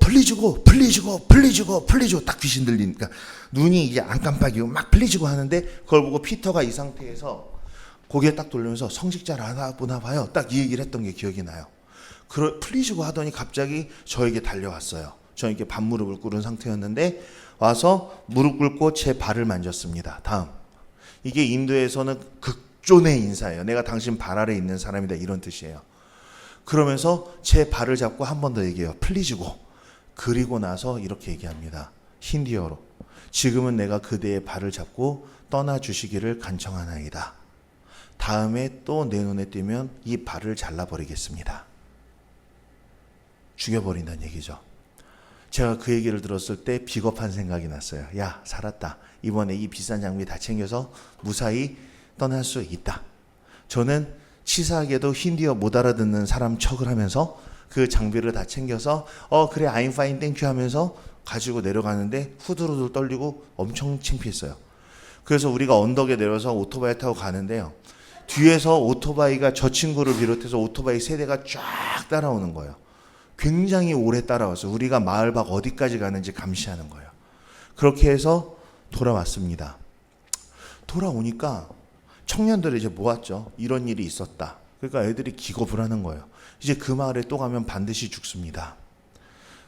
딱 귀신 들리니까 눈이 이제 안 깜빡이고 막 플리즈고 하는데 그걸 보고 피터가 이 상태에서 고개 딱 돌리면서 성직자를 하나 보나 봐요. 딱 이 얘기를 했던 게 기억이 나요. 플리즈고 하더니 갑자기 저에게 달려왔어요. 저는 이렇게 반무릎을 꿇은 상태였는데 와서 무릎 꿇고 제 발을 만졌습니다. 다음. 이게 인도에서는 극존의 인사예요. 내가 당신 발 아래 있는 사람이다, 이런 뜻이에요. 그러면서 제 발을 잡고 한 번 더 얘기해요. 플리즈고. 그리고 나서 이렇게 얘기합니다. 힌디어로. 지금은 내가 그대의 발을 잡고 떠나주시기를 간청하나이다. 다음에 또 내 눈에 띄면 이 발을 잘라버리겠습니다. 죽여버린다는 얘기죠. 제가 그 얘기를 들었을 때 비겁한 생각이 났어요. 야, 살았다. 이번에 이 비싼 장비 다 챙겨서 무사히 떠날 수 있다. 저는 치사하게도 힌디어 못 알아듣는 사람 척을 하면서 그 장비를 다 챙겨서 그래 I'm fine thank you 하면서 가지고 내려가는데 후들후들 떨리고 엄청 창피했어요. 그래서 우리가 언덕에 내려서 오토바이 타고 가는데요. 뒤에서 오토바이가 저 친구를 비롯해서 오토바이 세대가 쫙 따라오는 거예요. 굉장히 오래 따라왔어요. 우리가 마을 밖 어디까지 가는지 감시하는 거예요. 그렇게 해서 돌아왔습니다. 돌아오니까 청년들이 이제 모았죠. 이런 일이 있었다. 그러니까 애들이 기겁을 하는 거예요. 이제 그 마을에 또 가면 반드시 죽습니다.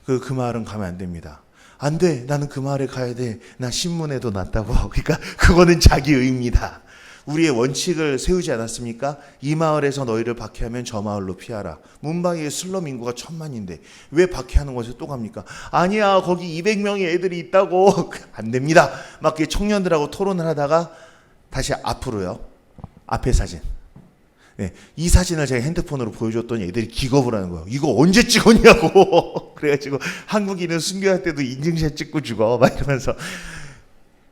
그 마을은 가면 안 됩니다. 안 돼. 나는 그 마을에 가야 돼. 나 신문에도 났다고. 그러니까 그거는 자기 의입니다. 우리의 원칙을 세우지 않았습니까? 이 마을에서 너희를 박해하면 저 마을로 피하라. 문방에 슬럼 인구가 1000만인데 왜 박해하는 곳에 또 갑니까? 아니야, 거기 200명의 애들이 있다고. 안 됩니다. 막 청년들하고 토론을 하다가 다시 앞으로요. 앞에 사진. 네, 이 사진을 제가 핸드폰으로 보여줬더니 애들이 기겁을 하는 거예요. 이거 언제 찍었냐고. 그래가지고 한국인은 순교할 때도 인증샷 찍고 죽어. 막 이러면서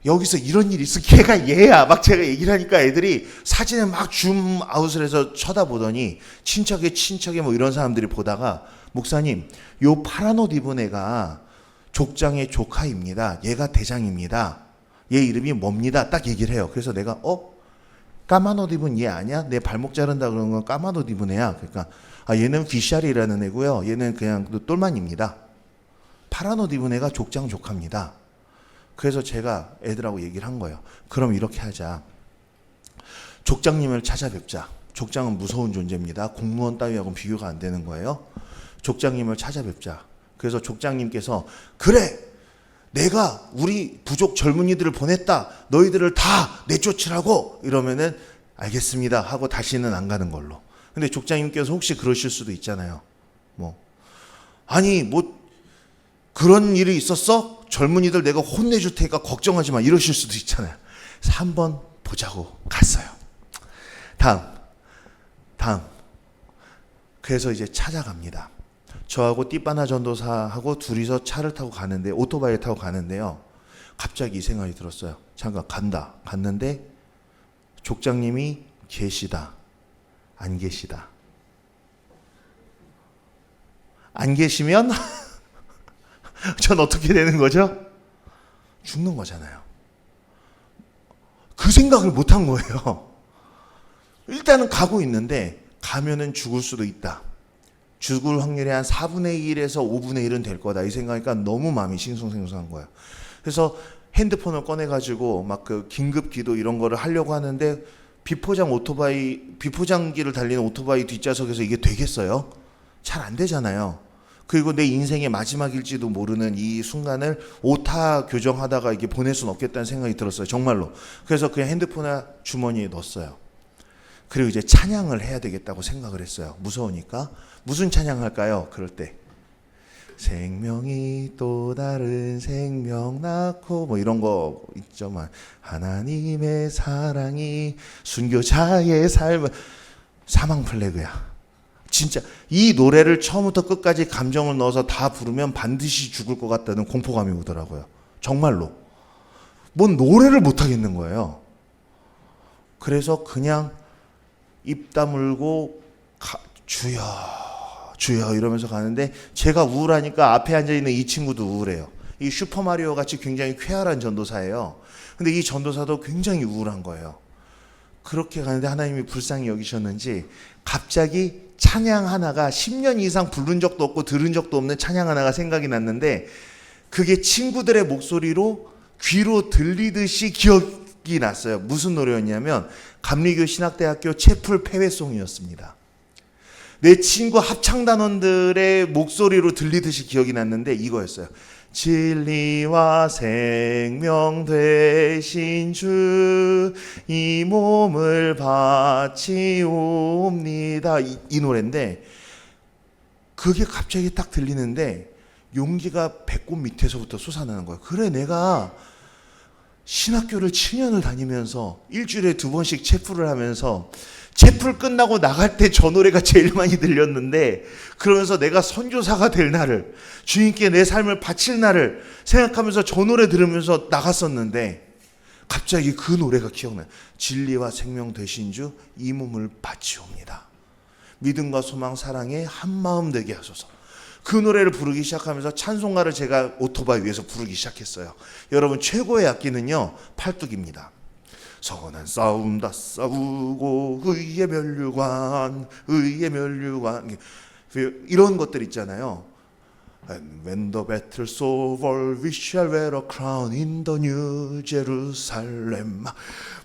여기서 이런 일이 있어. 걔가 얘야. 막 제가 얘기를 하니까 애들이 사진에 막 줌아웃을 해서 쳐다보더니 친척에 뭐 이런 사람들이 보다가 목사님, 요 파란 옷 입은 애가 족장의 조카입니다. 얘가 대장입니다. 얘 이름이 뭡니다. 딱 얘기를 해요. 그래서 내가 까만 옷 입은 얘 아니야? 내 발목 자른다 그러는 건 까만 옷 입은 애야. 그러니까 얘는 비샤리라는 애고요. 얘는 그냥 똘만입니다. 파란 옷 입은 애가 족장 조카입니다. 그래서 제가 애들하고 얘기를 한 거예요. 그럼 이렇게 하자. 족장님을 찾아뵙자. 족장은 무서운 존재입니다. 공무원 따위하고는 비교가 안 되는 거예요. 족장님을 찾아뵙자. 그래서 족장님께서 그래! 내가 우리 부족 젊은이들을 보냈다. 너희들을 다 내쫓으라고. 이러면은 알겠습니다 하고 다시는 안 가는 걸로. 근데 족장님께서 혹시 그러실 수도 있잖아요. 뭐 아니 뭐 그런 일이 있었어? 젊은이들 내가 혼내줄 테니까 걱정하지 마 이러실 수도 있잖아요. 그래서 한번 보자고 갔어요. 다음 그래서 이제 찾아갑니다. 저하고 띠빠나 전도사하고 둘이서 차를 타고 가는데, 오토바이를 타고 가는데요, 갑자기 이 생각이 들었어요. 잠깐 갔는데 족장님이 계시다 안 계시다. 안 계시면 전 어떻게 되는 거죠? 죽는 거잖아요. 그 생각을 못 한 거예요. 일단은 가고 있는데 가면은 죽을 수도 있다. 죽을 확률이 한 4분의 1에서 5분의 1은 될 거다. 이 생각이니까 너무 마음이 싱숭생숭한 거예요. 그래서 핸드폰을 꺼내가지고 막 그 긴급 기도 이런 거를 하려고 하는데 비포장기를 달리는 오토바이 뒷좌석에서 이게 되겠어요? 잘 안 되잖아요. 그리고 내 인생의 마지막일지도 모르는 이 순간을 오타 교정하다가 이게 보낼 수는 없겠다는 생각이 들었어요. 정말로. 그래서 그냥 핸드폰을 주머니에 넣었어요. 그리고 이제 찬양을 해야 되겠다고 생각을 했어요. 무서우니까. 무슨 찬양할까요? 그럴 때 생명이 또 다른 생명 낳고 뭐 이런 거 있죠. 하나님의 사랑이 순교자의 삶은 사망 플래그야. 진짜 이 노래를 처음부터 끝까지 감정을 넣어서 다 부르면 반드시 죽을 것 같다는 공포감이 오더라고요. 정말로. 뭔 노래를 못 하겠는 거예요. 그래서 그냥 입 다물고 주여 이러면서 가는데, 제가 우울하니까 앞에 앉아있는 이 친구도 우울해요. 이 슈퍼마리오 같이 굉장히 쾌활한 전도사예요. 근데 이 전도사도 굉장히 우울한 거예요. 그렇게 가는데 하나님이 불쌍히 여기셨는지 갑자기 찬양 하나가 10년 이상 부른 적도 없고 들은 적도 없는 찬양 하나가 생각이 났는데, 그게 친구들의 목소리로 귀로 들리듯이 기억이 났어요. 무슨 노래였냐면 감리교 신학대학교 채플 폐회송이었습니다. 내 친구 합창단원들의 목소리로 들리듯이 기억이 났는데 이거였어요. 진리와 생명 되신 주 이 몸을 바치옵니다. 이 노래인데 그게 갑자기 딱 들리는데 용기가 배꼽 밑에서부터 솟아나는 거예요. 그래, 내가 신학교를 7년을 다니면서 일주일에 2번씩 채플을 하면서 채플 끝나고 나갈 때 저 노래가 제일 많이 들렸는데, 그러면서 내가 선교사가 될 날을, 주님께 내 삶을 바칠 날을 생각하면서 저 노래 들으면서 나갔었는데 갑자기 그 노래가 기억나요. 진리와 생명 되신 주 이 몸을 바치옵니다. 믿음과 소망 사랑에 한마음 되게 하소서. 그 노래를 부르기 시작하면서 찬송가를 제가 오토바이 위에서 부르기 시작했어요. 여러분, 최고의 악기는요 팔뚝입니다. 선한 싸움 다 싸우고 의의 면류관 이런 것들 있잖아요. And when the battle's over, we shall wear a crown in the new Jerusalem.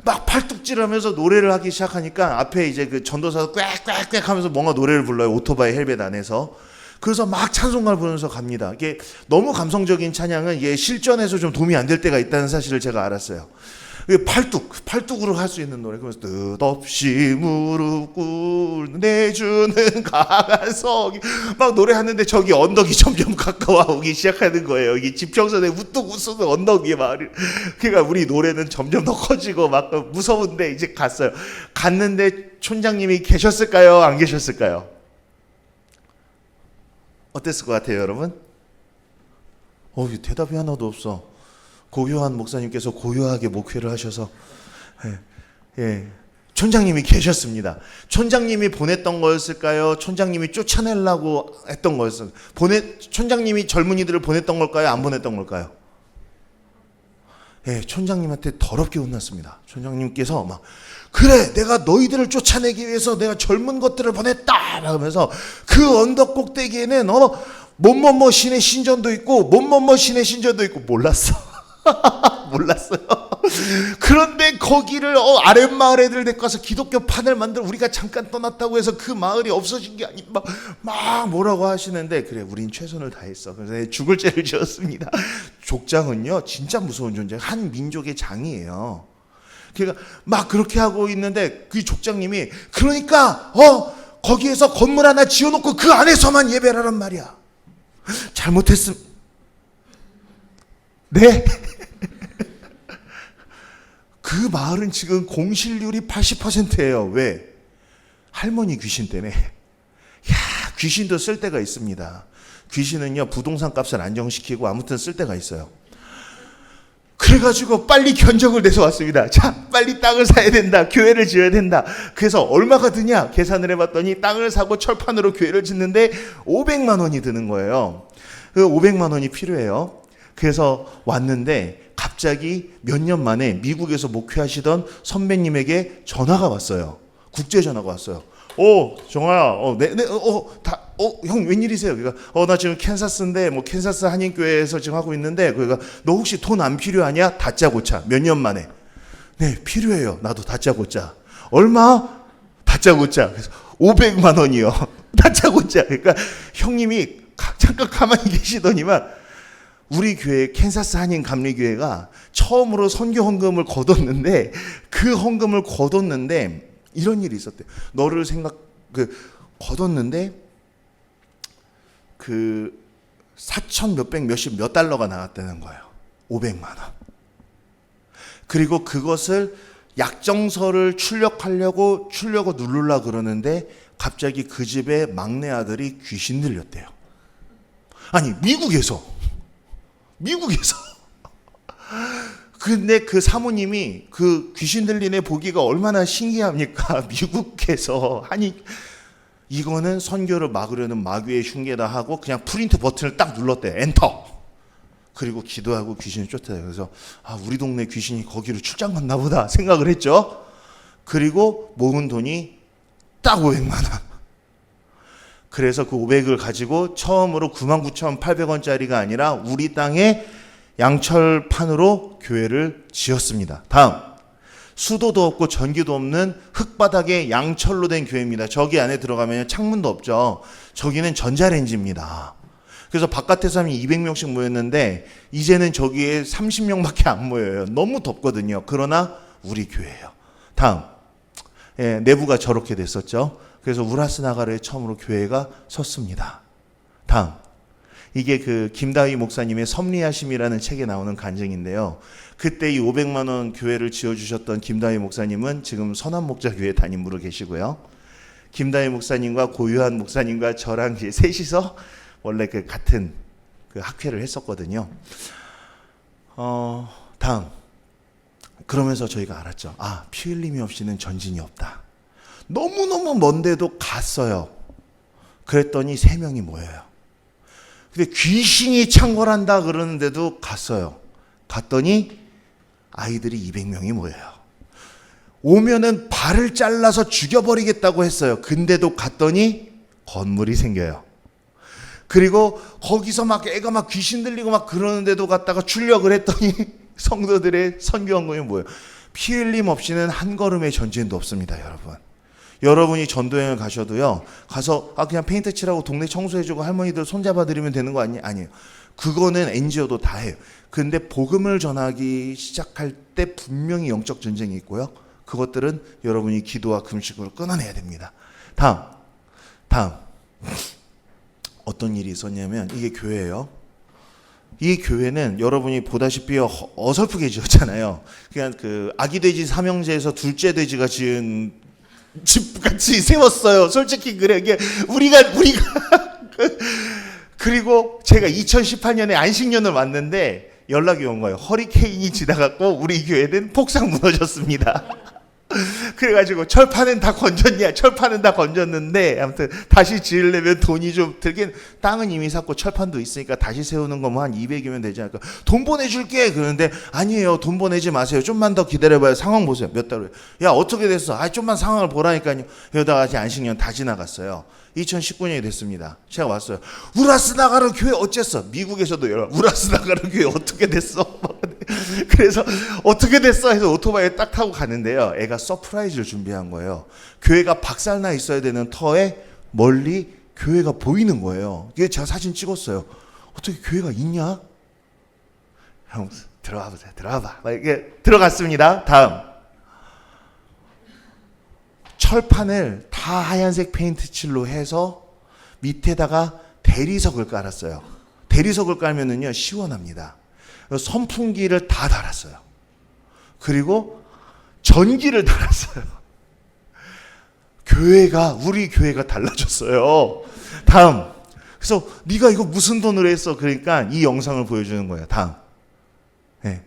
막 팔뚝질하면서 노래를 하기 시작하니까 앞에 이제 그 전도사도 꽥꽥꽥 하면서 뭔가 노래를 불러요. 오토바이 헬멧 안에서. 그래서 막 찬송가를 부르면서 갑니다. 이게 너무 감성적인 찬양은 이게 실전에서 좀 도움이 안 될 때가 있다는 사실을 제가 알았어요. 팔뚝으로 할 수 있는 노래. 그래서 뜻없이 무릎 꿇내주는 강한 성이 막 노래하는데 저기 언덕이 점점 가까워오기 시작하는 거예요. 이게 지평선에 우뚝 웃는 언덕 위에 마을. 그러니까 우리 노래는 점점 더 커지고 막 무서운데 이제 갔는데 촌장님이 계셨을까요? 안 계셨을까요? 어땠을 것 같아요, 여러분? 대답이 하나도 없어. 고요한 목사님께서 고요하게 목회를 하셔서 촌장님이 계셨습니다. 촌장님이 보냈던 거였을까요? 촌장님이 쫓아내려고 했던 거였을까요? 촌장님이 젊은이들을 보냈던 걸까요? 안 보냈던 걸까요? 촌장님한테 더럽게 혼났습니다. 촌장님께서 막 그래, 내가 너희들을 쫓아내기 위해서 내가 젊은 것들을 보냈다 하면서 그 언덕 꼭대기에는 뭐뭐뭐 신의 신전도 있고 뭐뭐뭐 신의 신전도 있고 몰랐어요. 그런데 거기를 아랫마을 애들 데리고 가서 기독교 판을 만들어 우리가 잠깐 떠났다고 해서 그 마을이 없어진 게 아닌 막 뭐라고 하시는데, 그래, 우린 최선을 다했어. 그래서 죽을 죄를 지었습니다. 족장은요 진짜 무서운 존재, 한 민족의 장이에요. 그러니까 막 그렇게 하고 있는데 그 족장님이 그러니까 거기에서 건물 하나 지어놓고 그 안에서만 예배를 하란 말이야. 잘못했음. 네? 그 마을은 지금 공실률이 80%예요. 왜? 할머니 귀신 때문에. 야, 귀신도 쓸 때가 있습니다. 귀신은요, 부동산 값을 안정시키고 아무튼 쓸 때가 있어요. 그래가지고 빨리 견적을 내서 왔습니다. 자, 빨리 땅을 사야 된다. 교회를 지어야 된다. 그래서 얼마가 드냐? 계산을 해봤더니 땅을 사고 철판으로 교회를 짓는데 500만 원이 드는 거예요. 그 500만 원이 필요해요. 그래서 왔는데 갑자기 몇 년 만에 미국에서 목회하시던 선배님에게 전화가 왔어요. 국제 전화가 왔어요. 정아야, 형 웬일이세요? 그러니까, 나 지금 캔사스인데, 캔사스 한인교회에서 지금 하고 있는데, 그러니까, 너 혹시 돈 안 필요하냐? 다짜고짜. 몇 년 만에. 네, 필요해요. 나도 다짜고짜. 얼마? 다짜고짜. 그래서 500만 원이요. 다짜고짜. 그러니까, 형님이 잠깐 가만히 계시더니만, 우리 교회, 캔사스 한인 감리교회가 처음으로 선교 헌금을 거뒀는데, 그 헌금을 거뒀는데, 이런 일이 있었대요. 너를 거뒀는데 4천 몇백 몇십 몇 달러가 나왔다는 거예요. 500만 원. 그리고 그것을 약정서를 출력하려고 누르려고 그러는데 갑자기 그 집의 막내 아들이 귀신 들렸대요. 아니, 미국에서. 근데 그 사모님이 그 귀신 들린 애 보기가 얼마나 신기합니까? 미국에서. 아니, 이거는 선교를 막으려는 마귀의 흉계다 하고 그냥 프린트 버튼을 딱 눌렀대. 엔터. 그리고 기도하고 귀신을 쫓아요. 그래서 우리 동네 귀신이 거기로 출장 갔나 보다 생각을 했죠. 그리고 모은 돈이 딱 500만 원. 그래서 그 500을 가지고 처음으로 99,800원짜리가 아니라 우리 땅에 양철판으로 교회를 지었습니다. 다음, 수도도 없고 전기도 없는 흙바닥에 양철로 된 교회입니다. 저기 안에 들어가면 창문도 없죠. 저기는 전자레인지입니다. 그래서 바깥에 사람이 200명씩 모였는데 이제는 저기에 30명밖에 안 모여요. 너무 덥거든요. 그러나 우리 교회예요. 다음, 내부가 저렇게 됐었죠. 그래서 우라스나가르에 처음으로 교회가 섰습니다. 다음, 이게 그 김다희 목사님의 섭리하심이라는 책에 나오는 간증인데요. 그때 이 500만 원 교회를 지어주셨던 김다희 목사님은 지금 선한목자교회 담임으로 계시고요. 김다희 목사님과 고유한 목사님과 저랑 셋이서 원래 같은 학회를 했었거든요. 다음, 그러면서 저희가 알았죠. 피 흘림이 없이는 전진이 없다. 너무너무 먼데도 갔어요. 그랬더니 3명이 모여요. 근데 귀신이 창궐한다 그러는데도 갔어요. 갔더니 아이들이 200명이 모여요. 오면은 발을 잘라서 죽여버리겠다고 했어요. 근데도 갔더니 건물이 생겨요. 그리고 거기서 막 애가 막 귀신 들리고 막 그러는데도 갔다가 출력을 했더니 성도들의 선교헌금이 뭐예요? 피 흘림 없이는 한 걸음의 전진도 없습니다, 여러분. 여러분이 전도여행을 가셔도요, 가서 그냥 페인트 칠하고 동네 청소해주고 할머니들 손잡아드리면 되는 거 아니에요. 그거는 NGO도 다 해요. 근데 복음을 전하기 시작할 때 분명히 영적 전쟁이 있고요. 그것들은 여러분이 기도와 금식으로 끊어내야 됩니다. 다음. 어떤 일이 있었냐면, 이게 교회예요. 이 교회는 여러분이 보다시피 어설프게 지었잖아요. 그냥 아기 돼지 삼형제에서 둘째 돼지가 지은 집같이 세웠어요. 솔직히 그래. 우리가 그리고 제가 2018년에 안식년을 왔는데 연락이 온 거예요. 허리케인이 지나갔고 우리 교회는 폭삭 무너졌습니다. 그래가지고 철판은 다 건졌는데 아무튼 다시 지으려면 돈이 좀 들긴, 땅은 이미 샀고 철판도 있으니까 다시 세우는 거면 한 200이면 되지 않을까. 돈 보내줄게. 그러는데 아니에요, 돈 보내지 마세요. 좀만 더 기다려봐요. 상황 보세요. 몇 달 후에. 야, 어떻게 됐어? 좀만 상황을 보라니까요. 이러다가 안식년 다 지나갔어요. 2019년이 됐습니다. 제가 왔어요. 우라스나가르 교회 어쨌어? 미국에서도 우라스나가르 교회 어떻게 됐어? 그래서 어떻게 됐어? 해서 오토바이에 딱 타고 가는데요. 애가 서프라이즈를 준비한 거예요. 교회가 박살나 있어야 되는 터에 멀리 교회가 보이는 거예요. 이게 제가 사진 찍었어요. 어떻게 교회가 있냐? 형, 들어와 보세요. 들어와봐. 이렇게 들어갔습니다. 다음. 철판을 다 하얀색 페인트 칠로 해서 밑에다가 대리석을 깔았어요. 대리석을 깔면은요 시원합니다. 선풍기를 다 달았어요. 그리고 전기를 달았어요. 우리 교회가 달라졌어요. 다음. 그래서 네가 이거 무슨 돈으로 했어? 그러니까 이 영상을 보여주는 거예요. 다음. 네.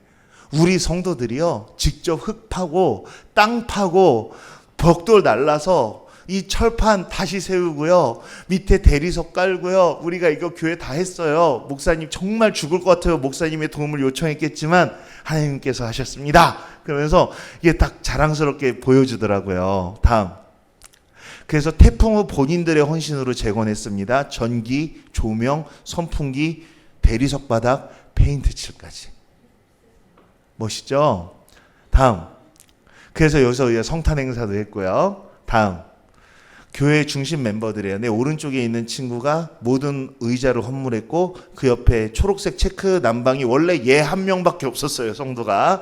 우리 성도들이요 직접 흙 파고 땅 파고 벽돌 날라서 이 철판 다시 세우고요. 밑에 대리석 깔고요. 우리가 이거 교회 다 했어요. 목사님 정말 죽을 것 같아요. 목사님의 도움을 요청했겠지만 하나님께서 하셨습니다. 그러면서 이게 딱 자랑스럽게 보여주더라고요. 다음. 그래서 태풍 후 본인들의 헌신으로 재건했습니다. 전기, 조명, 선풍기, 대리석 바닥, 페인트 칠까지. 멋있죠? 다음. 그래서 여기서 성탄 행사도 했고요. 다음. 교회 중심 멤버들이에요. 내 오른쪽에 있는 친구가 모든 의자를 헌물했고 그 옆에 초록색 체크 남방이 원래 얘 한 명밖에 없었어요. 성도가.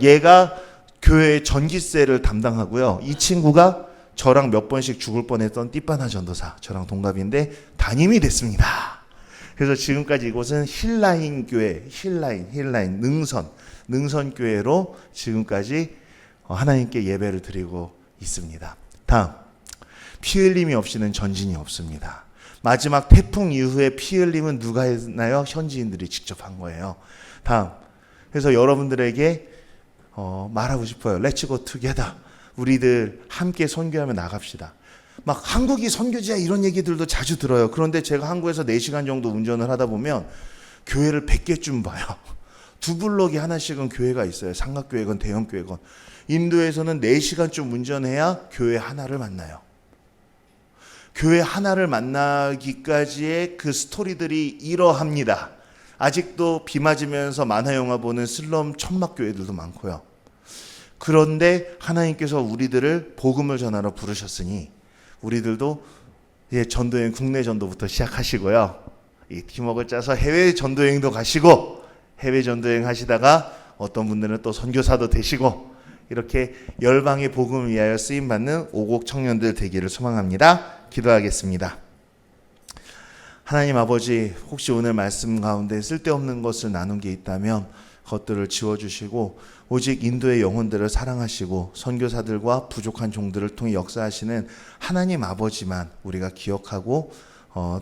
얘가 교회 전기세를 담당하고요. 이 친구가 저랑 몇 번씩 죽을 뻔했던 띠빠나 전도사, 저랑 동갑인데 담임이 됐습니다. 그래서 지금까지 이곳은 힐라인 교회, 힐라인 능선 교회로 지금까지 하나님께 예배를 드리고 있습니다. 다음. 피 흘림이 없이는 전진이 없습니다. 마지막 태풍 이후에 피 흘림은 누가 했나요? 현지인들이 직접 한 거예요. 다음. 그래서 여러분들에게 말하고 싶어요. Let's go together. 우리들 함께 선교하며 나갑시다. 막 한국이 선교지야 이런 얘기들도 자주 들어요. 그런데 제가 한국에서 4시간 정도 운전을 하다 보면 교회를 100개쯤 봐요. 두 블록이 하나씩은 교회가 있어요. 삼각교회건 대형교회건. 인도에서는 4시간쯤 운전해야 교회 하나를 만나요. 교회 하나를 만나기까지의 그 스토리들이 이러합니다. 아직도 비 맞으면서 만화영화 보는 슬럼 천막교회들도 많고요. 그런데 하나님께서 우리들을 복음을 전하러 부르셨으니 우리들도 전도여행 국내 전도부터 시작하시고요. 이 팀워크를 짜서 해외 전도여행도 가시고 해외 전도여행 하시다가 어떤 분들은 또 선교사도 되시고 이렇게 열방의 복음을 위하여 쓰임받는 오곡 청년들 되기를 소망합니다. 기도하겠습니다. 하나님 아버지, 혹시 오늘 말씀 가운데 쓸데없는 것을 나눈 게 있다면 그것들을 지워주시고 오직 인도의 영혼들을 사랑하시고 선교사들과 부족한 종들을 통해 역사하시는 하나님 아버지만 우리가 기억하고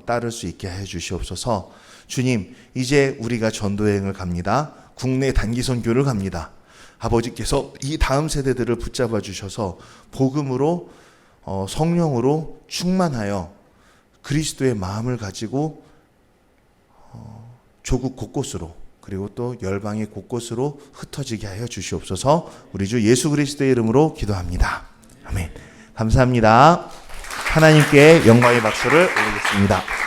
따를 수 있게 해 주시옵소서. 주님, 이제 우리가 전도여행을 갑니다. 국내 단기 선교를 갑니다. 아버지께서 이 다음 세대들을 붙잡아 주셔서 복음으로 성령으로 충만하여 그리스도의 마음을 가지고 조국 곳곳으로 그리고 또 열방의 곳곳으로 흩어지게 하여 주시옵소서. 우리 주 예수 그리스도의 이름으로 기도합니다. 아멘. 감사합니다. 하나님께 영광의 박수를 올리겠습니다.